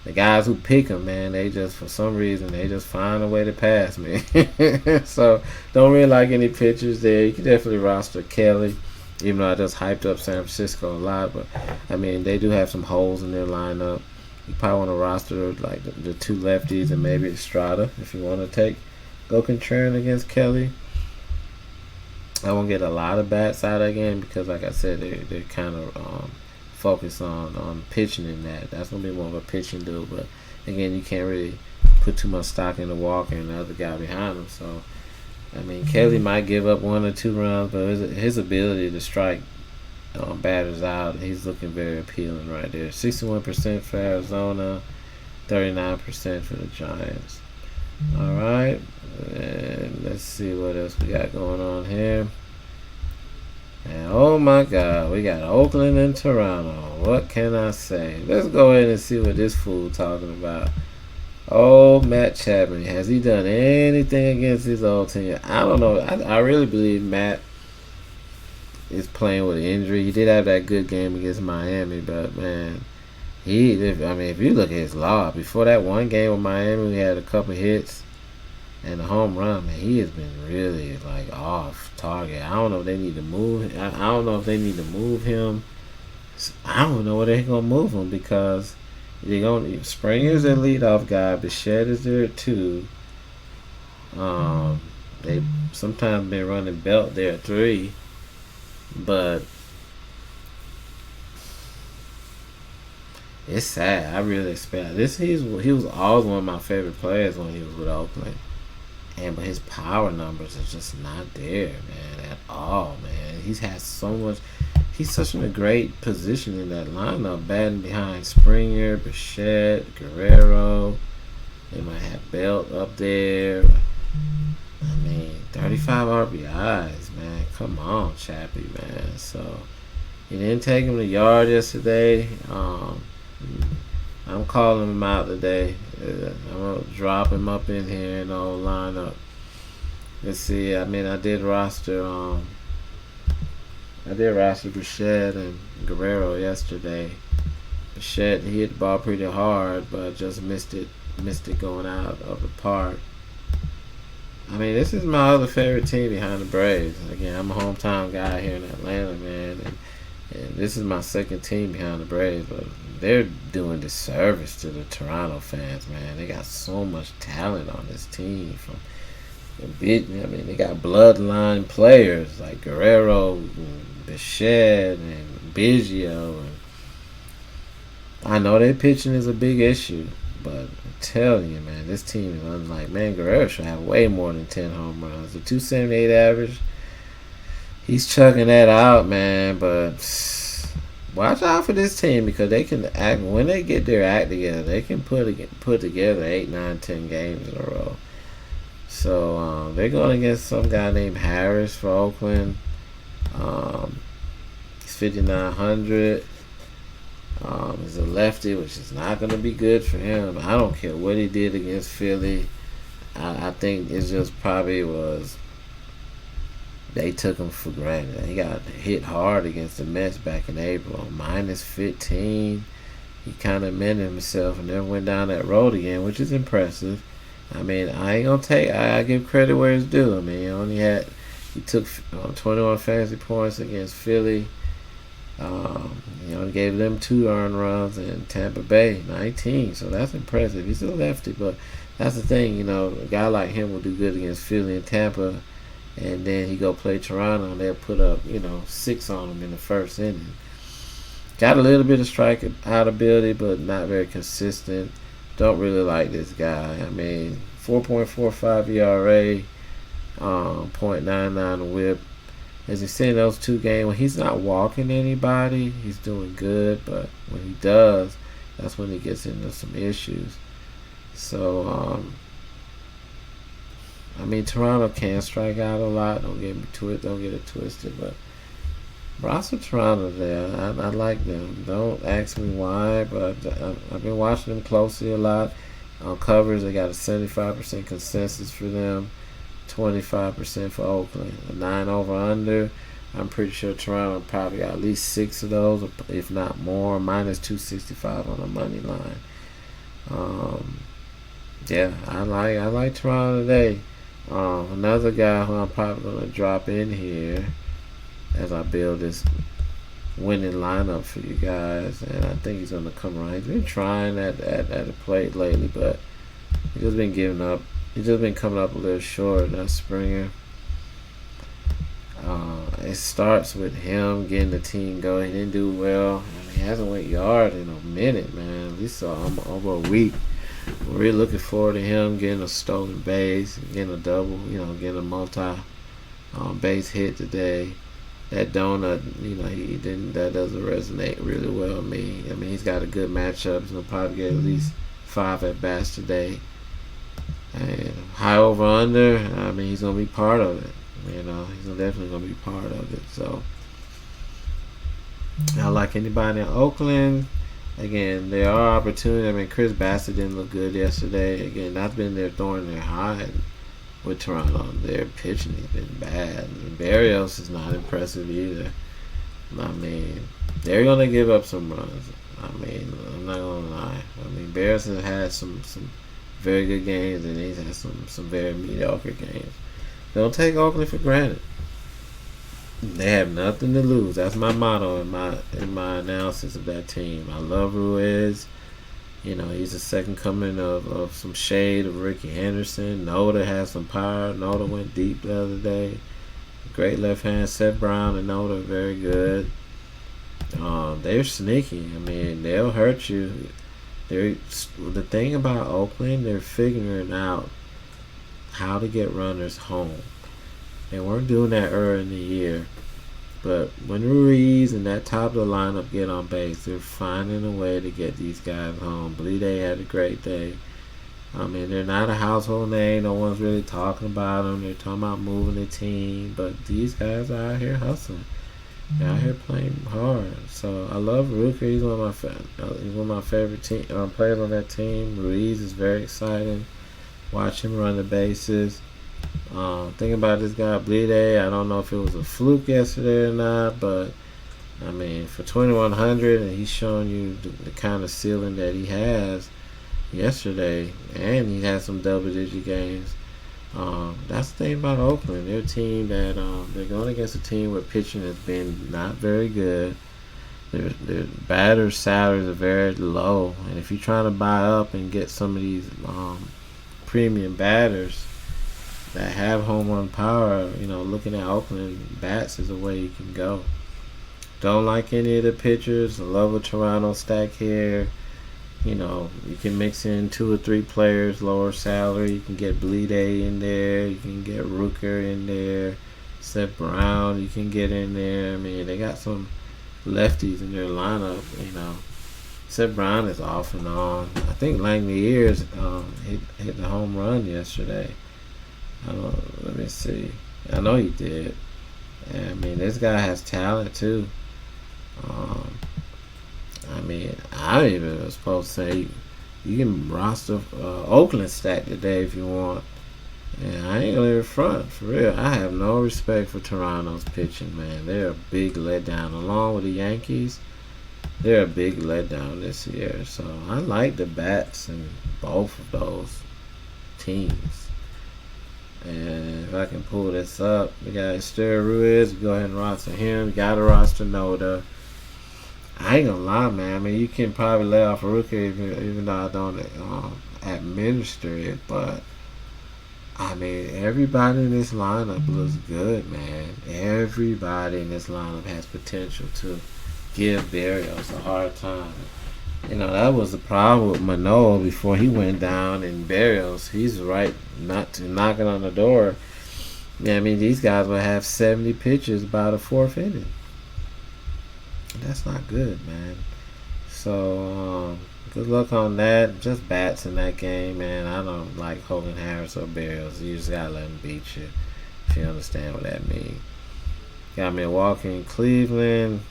the guys who pick him, man, they just for some reason they just find a way to pass me. So don't really like any pitchers there. You can definitely roster Kelly, even though I just hyped up San Francisco a lot. But I mean, they do have some holes in their lineup. You probably want to roster like the two lefties and maybe Estrada if you want to go contrarian against Kelly. I won't get a lot of bats out of that game because, like I said, they're kind of focused on pitching in that. That's gonna be more of a pitching deal. But again, you can't really put too much stock into Walker and the other guy behind him. So I mean, Kelly might give up 1 or 2 runs, but his ability to strike batters out, he's looking very appealing right there. 61% for Arizona, 39% for the Giants. All right, and let's see what else we got going on here. And oh my God, we got Oakland and Toronto. What can I say? Let's go ahead and see what this fool talking about. Oh, Matt Chapman, has he done anything against his old team? I don't know. I really believe Matt is playing with an injury. He did have that good game against Miami, but man, if you look at his log before that one game with Miami, we had a couple hits and a home run. Man, he has been really like off target. I don't know if they need to move. I don't know if they need to move him. I don't know where they're gonna move him because they're gonna Springer's their leadoff guy. Bichette is there too. They sometimes been running Belt there at 3, but it's sad. I really expect this. He was always one of my favorite players when he was with Oakland, but his power numbers are just not there, man, at all, man. He's had so much. He's such in a great position in that lineup, batting behind Springer, Bichette, Guerrero. They might have Belt up there. I mean, 35 RBIs, man. Come on, Chappie, man. So he didn't take him the yard yesterday. I'm calling him out today. I'm gonna drop him up in here in the old lineup. Let's see. I mean, I did roster Bichette and Guerrero yesterday. Bichette, he hit the ball pretty hard, but just missed it going out of the park. I mean, this is my other favorite team behind the Braves. Again, I'm a hometown guy here in Atlanta, man, and this is my second team behind the Braves, but they're doing disservice to the Toronto fans, man. They got so much talent on this team. They got bloodline players like Guerrero, and Bichette, and Biggio. And I know their pitching is a big issue, but I'm telling you, man, this team is unlike. Man, Guerrero should have way more than 10 home runs. The 278 average, he's chucking that out, man. But watch out for this team because they can act when they get their act together. They can put together 8, 9, 10 games in a row. So they're going against some guy named Harris for Oakland. He's 5,900. He's a lefty, which is not going to be good for him. I don't care what he did against Philly. I think it just probably was they took him for granted. He got hit hard against the Mets back in April. -15. He kind of mended himself and then went down that road again, which is impressive. I mean, I give credit where it's due. I mean, he took 21 fantasy points against Philly. He only gave them 2 earned runs, and Tampa Bay 19. So that's impressive. He's still lefty, but that's the thing. A guy like him will do good against Philly and Tampa, and then he go play Toronto, and they'll put up 6 on him in the first inning. Got a little bit of strike out ability, but not very consistent. Don't really like this guy. I mean, 4.45 ERA, .99 WHIP. As you see in those 2 games, when he's not walking anybody, he's doing good. But when he does, that's when he gets into some issues. So, I mean, Toronto can strike out a lot. Don't get it twisted. But roster Toronto there. I like them. Don't ask me why, but I've been watching them closely a lot. On covers, they got a 75% consensus for them. 25% for Oakland. A 9 over under. I'm pretty sure Toronto probably got at least 6 of those, if not more. -265 on the money line. Um, yeah, I like Toronto today. Another guy who I'm probably gonna drop in here as I build this winning lineup for you guys, and I think he's gonna come around. He's been trying at the plate lately, but he's just been giving up. He's just been coming up a little short. That's Springer. It starts with him getting the team going. He didn't do well. I mean, he hasn't went yard in a minute, man. We saw him over a week. We're really looking forward to him getting a stolen base, getting a double, getting a multi base hit today. That donut, he didn't. That doesn't resonate really well with me. I mean, he's got a good matchup. He's gonna probably get at least 5 at bats today. And high over under. I mean, he's gonna be part of it. He's definitely gonna be part of it. So, I like anybody in Oakland. Again, there are opportunities. I mean, Chris Bassett didn't look good yesterday. Again, that's been their thorn in their hide with Toronto. Their pitching has been bad. And Barrios is not impressive either. I mean, they're gonna give up some runs. I mean, I'm not gonna lie. I mean, Barrios has had some very good games, and he's had some very mediocre games. Don't take Oakland for granted. They have nothing to lose. That's my motto in my analysis of that team. I love Ruiz. He's the second coming of some shade of Ricky Henderson. Noda has some power. Noda went deep the other day. Great left hand. Seth Brown and Noda are very good. They're sneaky. I mean, they'll hurt you. The thing about Oakland, they're figuring out how to get runners home. They weren't doing that early in the year. But when Ruiz and that top of the lineup get on base, they're finding a way to get these guys home. Bleed had a great day. I mean, they're not a household name. No one's really talking about them. They're talking about moving the team. But these guys are out here hustling. They're out here playing hard. So I love Ruker. He's one of my favorite players on that team. Ruiz is very exciting. Watch him run the bases. Thinking about this guy, Bleed, I don't know if it was a fluke yesterday or not, but I mean, for 2,100, and he's showing you the kind of ceiling that he has yesterday, and he had some double-digit games. That's the thing about Oakland. They're a team that they're going against a team where pitching has been not very good. Their batters' salaries are very low, and if you're trying to buy up and get some of these premium batters that have home run power, looking at Oakland bats is a way you can go. Don't like any of the pitchers. I love a Toronto stack here. You can mix in 2 or 3 players, lower salary. You can get Bleed in there. You can get Rooker in there. Seth Brown, you can get in there. I mean, they got some lefties in their lineup. Seth Brown is off and on. I think Langmuir hit the home run yesterday. Let me see. I know he did. And, I mean, this guy has talent too. I mean, I even was supposed to say you can roster Oakland stack today if you want. And I ain't gonna even front, for real. I have no respect for Toronto's pitching, man. They're a big letdown. Along with the Yankees, they're a big letdown this year. So I like the bats in both of those teams. And if I can pull this up, we got Esteury Ruiz. Go ahead and roster him. Got to roster Noda. I ain't gonna lie, man. I mean, you can probably lay off a rookie even though I don't administer it. But, I mean, everybody in this lineup looks good, man. Everybody in this lineup has potential to give Barrios a hard time. That was the problem with Manoa before he went down, and Barrios, he's right not to knocking on the door. Yeah, I mean, these guys will have 70 pitches by the 4th inning. That's not good, man. So, good luck on that. Just bats in that game, man. I don't like Hogan Harris or Barrios. You just gotta let them beat you, if you understand what that means. Got Milwaukee and Cleveland.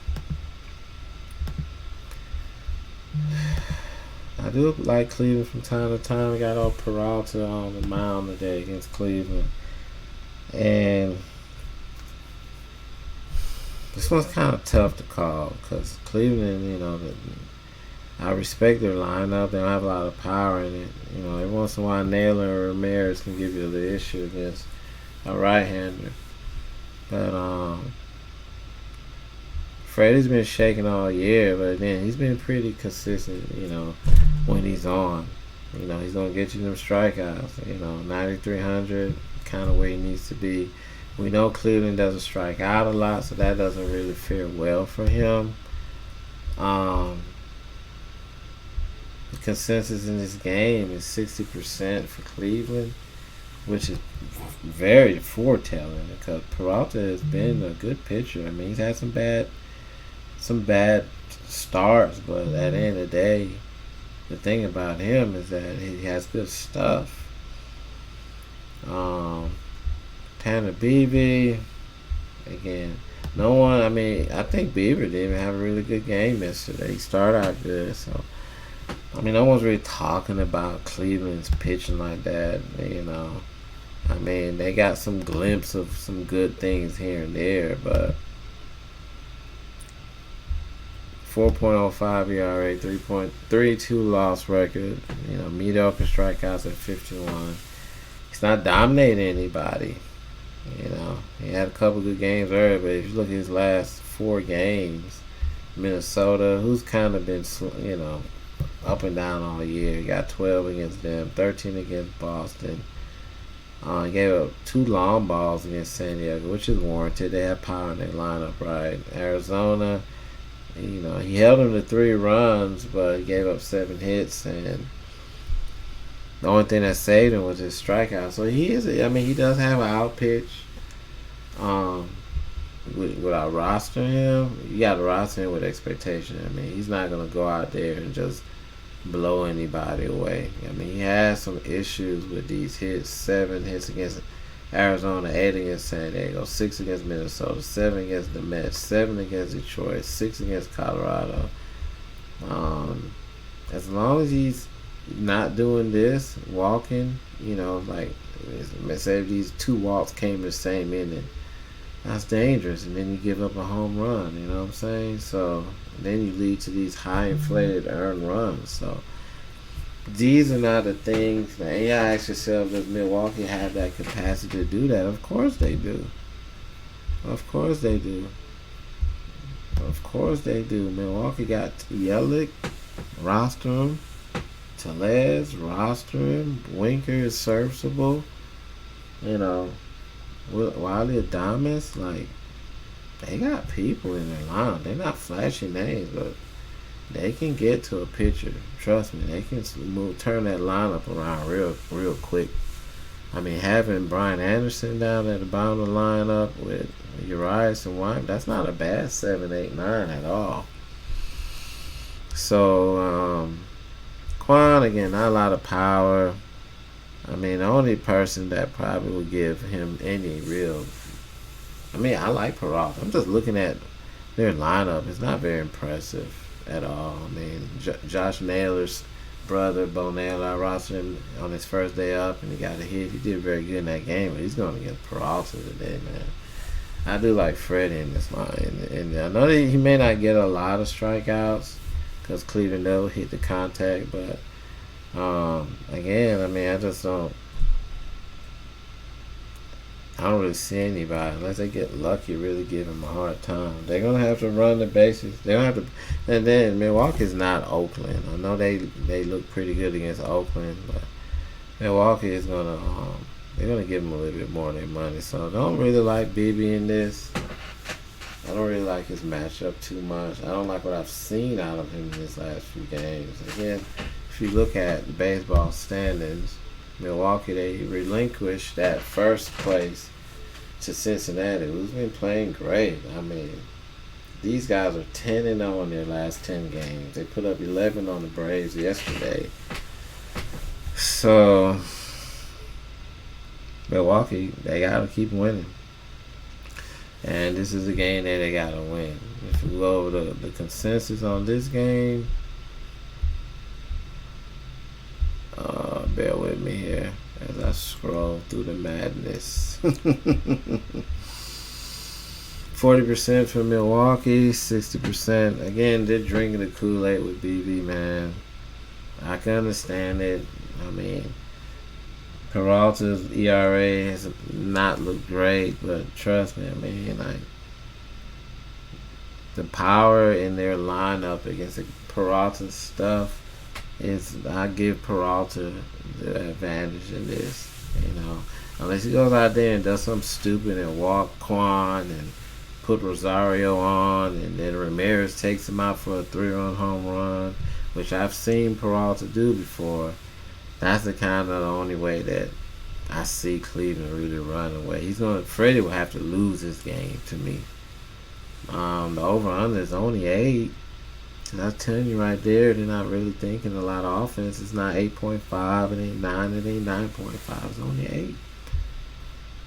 I do like Cleveland from time to time. We got old Peralta on the mound today against Cleveland. And this one's kind of tough to call because Cleveland, I respect their lineup. They don't have a lot of power in it. Every once in a while, Naylor or Ramirez can give you the issue against a right-hander. But Freddie's been shaking all year, but then he's been pretty consistent. When he's on, he's gonna get you them strikeouts. 9,300, kind of where he needs to be. We know Cleveland doesn't strike out a lot, so that doesn't really fare well for him. The consensus in this game is 60% for Cleveland, which is very foretelling because Peralta has been a good pitcher. I mean, he's had some bad starts, but at the end of the day, the thing about him is that he has good stuff. Tanner Beebe, again, no one. I mean, I think Beaver didn't even have a really good game yesterday. He started out good, so I mean, no one's really talking about Cleveland's pitching like that. I mean, they got some glimpse of some good things here and there, but 4.05 ERA, 3.32 loss record. Mediocre strikeouts at 51. He's not dominating anybody. He had a couple good games earlier, but if you look at his last 4 games, Minnesota, who's kind of been, up and down all year. He got 12 against them, 13 against Boston. He gave up 2 long balls against San Diego, which is warranted. They have power in their lineup, right? Arizona, he held them to 3 runs, but he gave up 7 hits, and the only thing that saved him was his strikeout. So he does have an out pitch. Without rostering him, you got to roster him with expectation. I mean, he's not going to go out there and just blow anybody away. I mean, he has some issues with these hits. 7 hits against Arizona, 8 against San Diego, 6 against Minnesota, 7 against the Mets, 7 against Detroit, 6 against Colorado. As long as he's not doing this, walking, like say if these 2 walks came in the same inning, that's dangerous, and then you give up a home run, you know what I'm saying? So then you lead to these high inflated earned runs. So these are not the things that you ask yourself, does Milwaukee have that capacity to do that? Of course they do. Of course they do. Of course they do. Milwaukee got Yelich, roster him. Tellez, roster him. Winker is serviceable. Wiley Adames, like, they got people in their line. They're not flashy names, but they can get to a pitcher. Trust me, they can turn that lineup around real quick. I mean, having Brian Anderson down at the bottom of the lineup with Urias and White, that's not a bad 7, 8, 9 at all. So, Quan, again, not a lot of power. I mean, the only person that probably would give him any real... I mean, I like Peralta. I'm just looking at their lineup. It's not very impressive at all. I mean, Josh Naylor's brother, Bo Naylor, I rostered him on his first day up, and he got a hit. He did very good in that game, but he's going against Peralta today, man. I do like Freddie in this line. And I know that he may not get a lot of strikeouts because Cleveland never hit the contact, but again, I mean, I don't really see anybody unless they get lucky really give him a hard time. They're gonna have to run the bases. They don't have to, and then Milwaukee's not Oakland. I know they look pretty good against Oakland, but Milwaukee is gonna they're gonna give them a little bit more of their money. So I don't really like Bibby in this. I don't really like his matchup too much. I don't like what I've seen out of him in his last few games. Again, if you look at the baseball standings, Milwaukee, they relinquished that first place to Cincinnati, who's been playing great. I mean, these guys are 10-0 in their last 10 games. They put up 11 on the Braves yesterday. So, Milwaukee, they got to keep winning. And this is a game that they got to win. If you go over the consensus on this game, bear with me here as I scroll through the madness. 40% for Milwaukee, 60%. Again, they're drinking the Kool-Aid with BB, man. I can understand it. I mean, Peralta's ERA has not looked great, but trust me, I mean, like, the power in their lineup against the Peralta stuff is, I give Peralta the advantage in this, you know. Unless he goes out there and does something stupid and walk Quan and put Rosario on, and then Ramirez takes him out for a 3-run home run, which I've seen Peralta do before. That's the kind of the only way that I see Cleveland really run away. Freddie will have to lose this game to me. The over-under is only 8. And I'm telling you right there, they're not really thinking a lot of offense. It's not 8.5, it ain't 9, it ain't 9.5, it's only 8.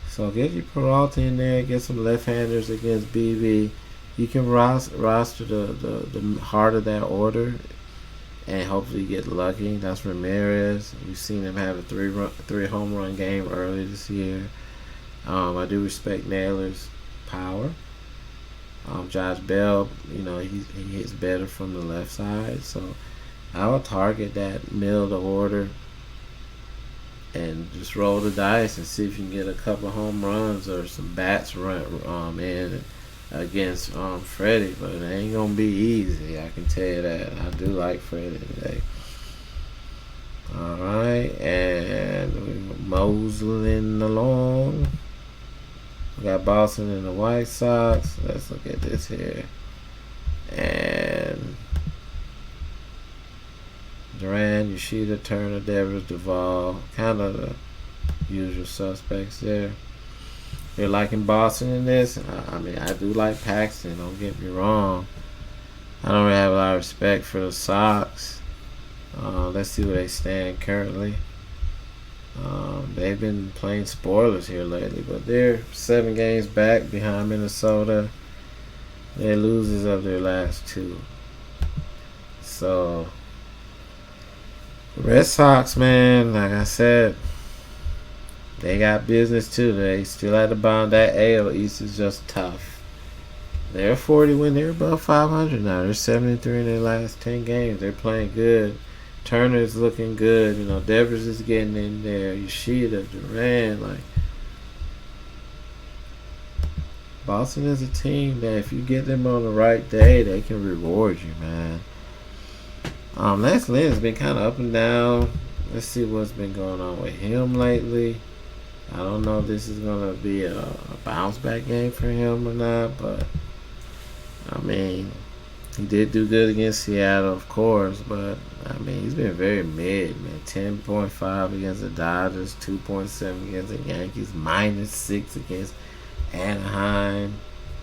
So get your Peralta in there, get some left-handers against BB. You can roster the heart of that order and hopefully get lucky. That's Ramirez. We've seen him have a 3 home run game earlier this year. I do respect Naylor's power. Josh Bell, you know, he hits better from the left side, so I will target that middle of the order and just roll the dice and see if you can get a couple home runs or some bats in against Freddie. But it ain't gonna be easy, I can tell you that. I do like Freddie today. Alright, and we're moseying along. We got Boston and the White Sox. Let's look at this here. And Duran, Yoshida, Turner, Devers, Duvall. Kind of the usual suspects there. You're liking Boston in this? I mean, I do like Paxton. Don't get me wrong. I don't really have a lot of respect for the Sox. Let's see where they stand currently. They've been playing spoilers here lately, but they're 7 games back behind Minnesota. They're losers of their last 2. So, Red Sox, man, like I said, they got business too. They still at the bottom. That AL East is just tough. They're 40 when they're above 500 now. They're 73 in their last 10 games. They're playing good. Turner's looking good. You know, Devers is getting in there. Yoshida, Duran, like, Boston is a team that if you get them on the right day, they can reward you, man. Lance Lynn has been kind of up and down. Let's see what's been going on with him lately. I don't know if this is going to be a bounce back game for him or not, but I mean, he did do good against Seattle, of course, but I mean, he's been very mid, man. 10.5 against the Dodgers, 2.7 against the Yankees, -6 against Anaheim.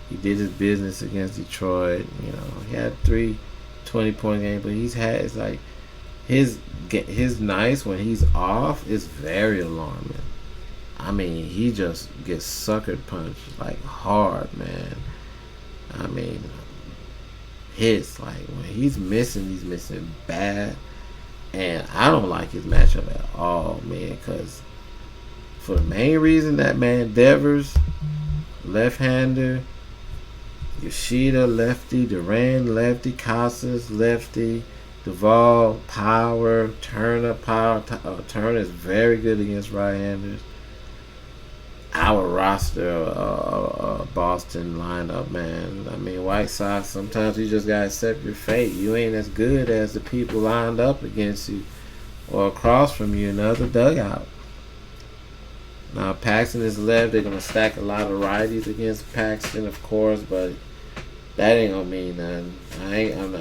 He did his business against Detroit. You know, he had 3 20-point games, but he's had, it's like, his nights when he's off is very alarming. I mean, he just gets sucker punched like hard, man. I mean, hits, like, when he's missing bad. And I don't like his matchup at all, man, because for the main reason that man Devers, left-hander, Yoshida, lefty, Duran, lefty, Casas, lefty, Duvall, power, Turner, power. Turner is very good against right-handers. Our roster, Boston lineup, man. I mean, White Sox, sometimes you just gotta accept your fate. You ain't as good as the people lined up against you or across from you in the other dugout. Now, Paxton is left. They're gonna stack a lot of righties against Paxton, of course, but that ain't gonna mean nothing.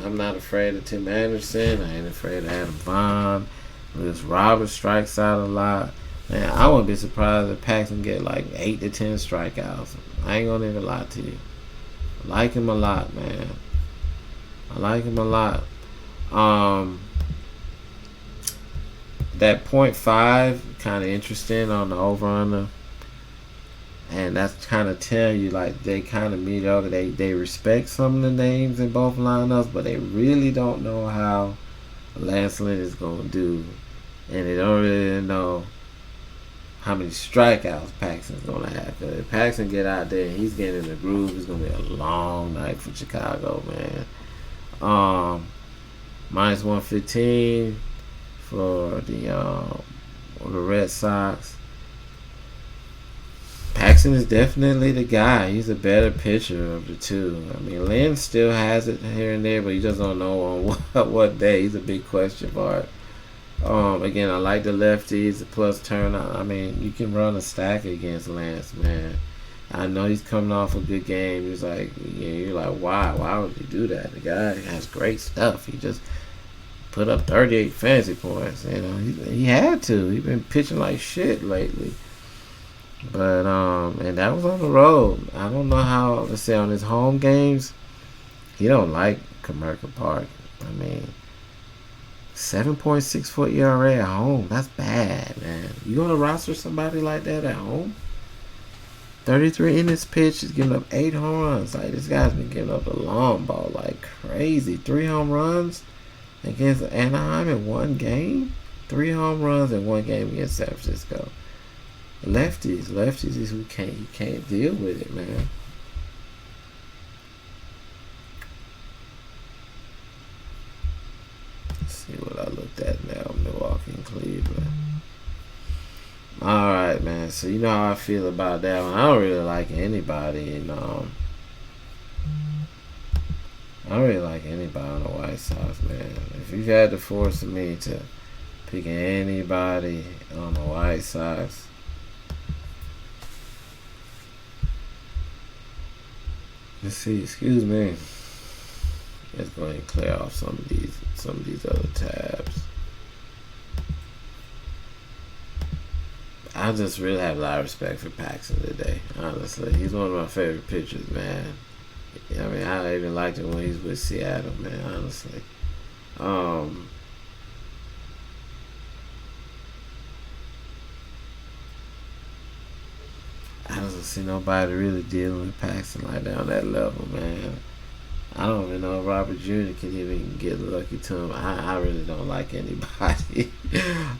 I'm not afraid of Tim Anderson. I ain't afraid of Adam Vaughn. Lewis Roberts strikes out a lot. Man, I wouldn't be surprised if Paxton get like 8 to 10 strikeouts. I ain't gonna even lie to you. I like him a lot, man. I like him a lot. That .5 kind of interesting on the over/under, and that's kind of telling you like they kind of mediocre. They respect some of the names in both lineups, but they really don't know how Lance Lynn is gonna do, and they don't really know how many strikeouts Paxton's gonna have. Cause if Paxton get out there and he's getting in the groove, it's gonna be a long night for Chicago, man. Minus 115 for the Red Sox. Paxton is definitely the guy. He's a better pitcher of the two. I mean, Lynn still has it here and there, but you just don't know on what day. He's a big question mark. Again, I like the lefties, the plus turnout. I mean, you can run a stack against Lance, man. I know he's coming off a good game. He's like, yeah, you're like, why? Why would you do that? The guy has great stuff. He just put up 38 fantasy points. You know, he had to. He's been pitching like shit lately. But and that was on the road. I don't know how. Let's say on his home games, he don't like Comerica Park. I mean, 7.64 ERA at home. That's bad, man. You gonna roster somebody like that at home? 33 innings pitched. He's giving up 8 home runs. Like, this guy's been giving up the long ball like crazy. 3 home runs against Anaheim in one game. 3 home runs in one game against San Francisco. Lefties is who you can't deal with it, man. Let's see what I looked at now, Milwaukee and Cleveland. Alright, man, so you know how I feel about that one. I don't really like anybody I don't really like anybody on the White Sox, man. If you had to force me to pick anybody on the White Sox, let's see, excuse me. Let's go ahead and clear off some of these other tabs. I just really have a lot of respect for Paxton today. Honestly, he's one of my favorite pitchers, man. I mean, I even liked it when he's with Seattle, man. Honestly, I don't see nobody really dealing with Paxton like that on that level, man. I don't even know if Robert Jr. can even get lucky to him. I really don't like anybody.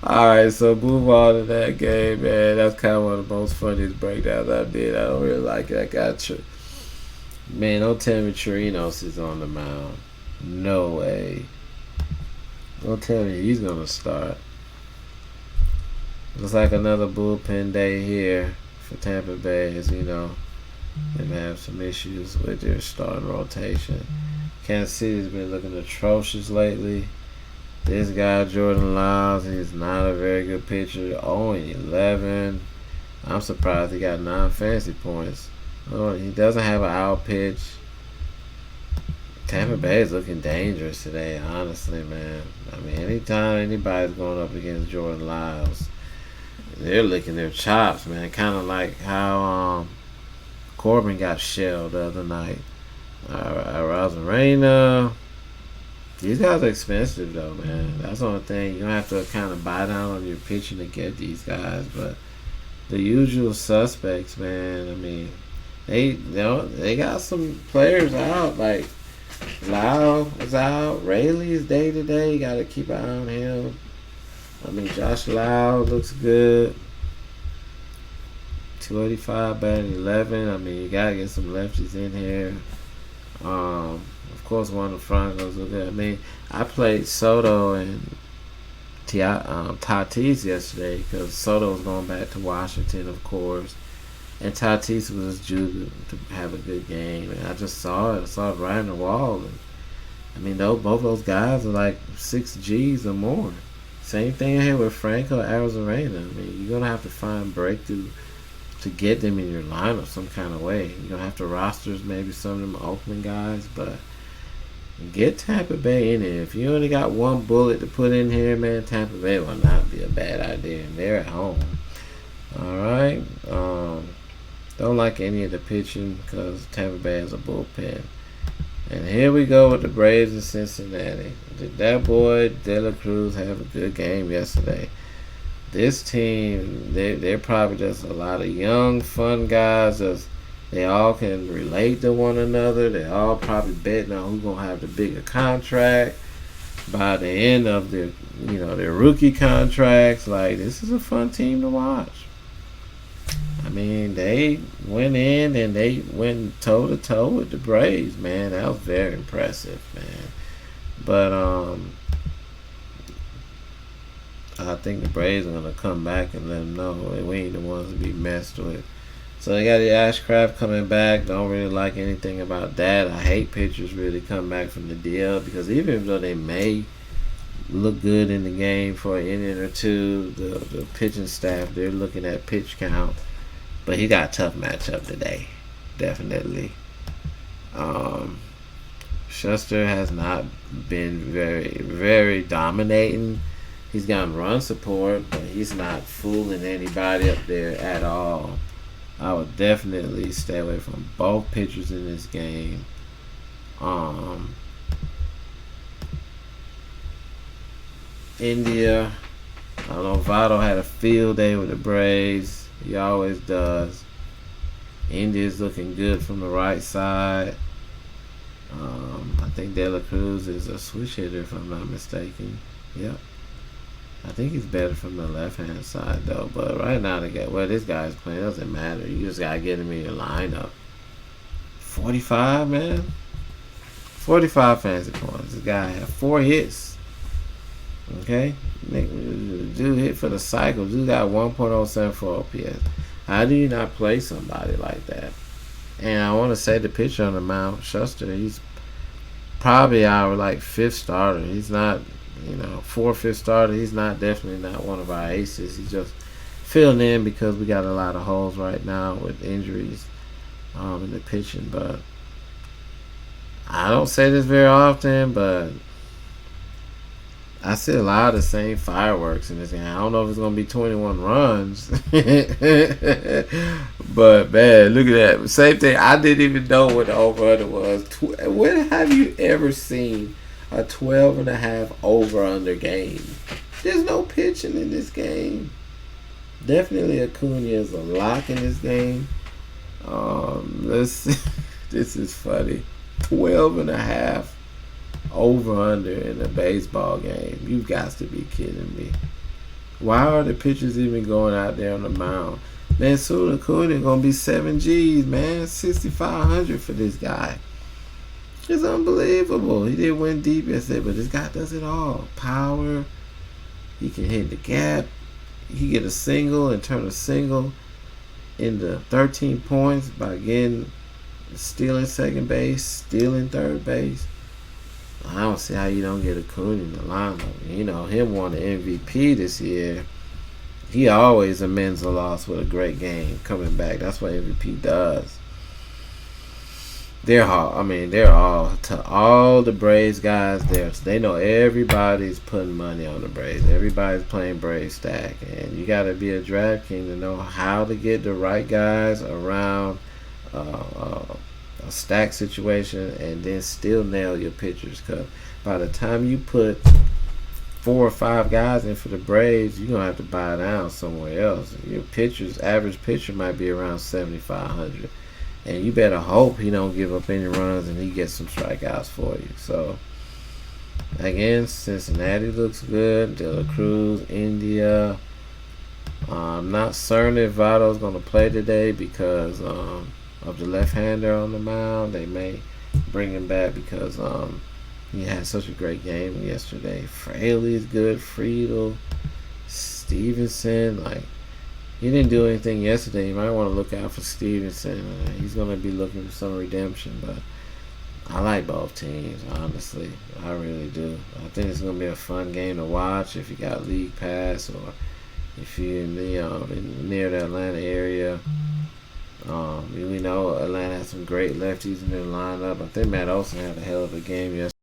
Alright, so move on to that game, man. That's kind of one of the most funniest breakdowns I did. I don't really like it. I got you. Man, don't tell me Chirinos is on the mound. No way. Don't tell me he's going to start. Looks like another bullpen day here for Tampa Bay, as you know. They have some issues with their starting rotation. Kansas City's been looking atrocious lately. This guy, Jordan Lyles, he's not a very good pitcher. 0-11. I'm surprised he got 9 fantasy points. Oh, he doesn't have an out pitch. Tampa Bay is looking dangerous today, honestly, man. I mean, anytime anybody's going up against Jordan Lyles, they're licking their chops, man. Kind of like how Corbin got shelled the other night. Rosarena. These guys are expensive, though, man. That's the only thing. You don't have to kind of buy down on your pitching to get these guys, but the usual suspects, man. I mean, they got some players out. Like Lau is out. Rayleigh is day to day. You got to keep an eye on him. I mean, Josh Lau looks good. 285, batting 11. I mean, you got to get some lefties in here. Of course, one of the Francos look good. I mean, I played Soto and Tatis yesterday because Soto was going back to Washington, of course. And Tatis was due to have a good game. And I just saw it. I saw it right on the wall. And, I mean, both those guys are like 6 Gs or more. Same thing here with Franco Arizarena. I mean, you're going to have to find breakthrough to get them in your lineup some kind of way. You're going to have to roster maybe some of them Oakland guys, but get Tampa Bay in there. If you only got one bullet to put in here, man, Tampa Bay will not be a bad idea. And they're at home. Alright. Don't like any of the pitching because Tampa Bay has a bullpen. And here we go with the Braves in Cincinnati. Did that boy De La Cruz have a good game yesterday? This team, they're probably just a lot of young, fun guys. They all can relate to one another. They all probably betting on who's gonna have the bigger contract by the end of their rookie contracts. Like, this is a fun team to watch. I mean, they went in and they went toe to toe with the Braves, man. That was very impressive, man. But I think the Braves are gonna come back and let them know we ain't the ones to be messed with. So they got the Ashcraft coming back. Don't really like anything about that. I hate pitchers really come back from the DL because even though they may look good in the game for an inning or two, the pitching staff, they're looking at pitch count. But he got a tough matchup today, definitely. Um, Schuster has not been very dominating. He's gotten run support, but he's not fooling anybody up there at all. I would definitely stay away from both pitchers in this game. India, I don't know, Votto had a field day with the Braves. He always does. India's looking good from the right side. I think De La Cruz is a switch hitter, if I'm not mistaken. Yep. I think he's better from the left-hand side, though. But right now, this guy's playing doesn't matter. You just got to get him in your lineup. 45, man. 45 fantasy points. This guy had 4 hits. Okay? Dude hit for the cycle. Dude got 1.074 OPS. How do you not play somebody like that? And I want to say the pitcher on the mound, Schuster, he's probably our 5th starter. He's not, 4th, 5th starter. He's definitely not one of our aces. He's just filling in because we got a lot of holes right now with injuries in the pitching. But I don't say this very often, but I see a lot of the same fireworks in this game. I don't know if it's going to be 21 runs. But, man, look at that. Same thing. I didn't even know what the over-under was. When have you ever seen a 12.5 over-under game? There's no pitching in this game. Definitely Acuna is a lock in this game. This is funny. 12.5 over-under in a baseball game. You've got to be kidding me. Why are the pitchers even going out there on the mound? Man, soon Acuna going to be 7 G's, man. 6,500 for this guy. It's unbelievable. He did win deep yesterday, but this guy does it all. Power. He can hit the gap. He get a single and turn a single into 13 points by stealing second base, stealing third base. I don't see how you don't get Acuna in the lineup. Him won the MVP this year. He always amends a loss with a great game coming back. That's what MVP does. They're all to all the Braves guys there. They know everybody's putting money on the Braves. Everybody's playing Braves stack, and you got to be a draft king to know how to get the right guys around a stack situation, and then still nail your pitchers. Cause by the time you put 4 or 5 guys in for the Braves, you're gonna have to buy down somewhere else. Your average pitcher might be around 7,500. And you better hope he don't give up any runs and he gets some strikeouts for you. So, again, Cincinnati looks good. De La Cruz, India. I'm not certain if Votto's going to play today because of the left-hander on the mound. They may bring him back because he had such a great game yesterday. Fraley is good. Friedel, Stevenson, he didn't do anything yesterday. You might want to look out for Stevenson. He's going to be looking for some redemption, but I like both teams, honestly. I really do. I think it's going to be a fun game to watch if you got League Pass or if you're near the Atlanta area. We know Atlanta has some great lefties in their lineup. I think Matt Olson had a hell of a game yesterday.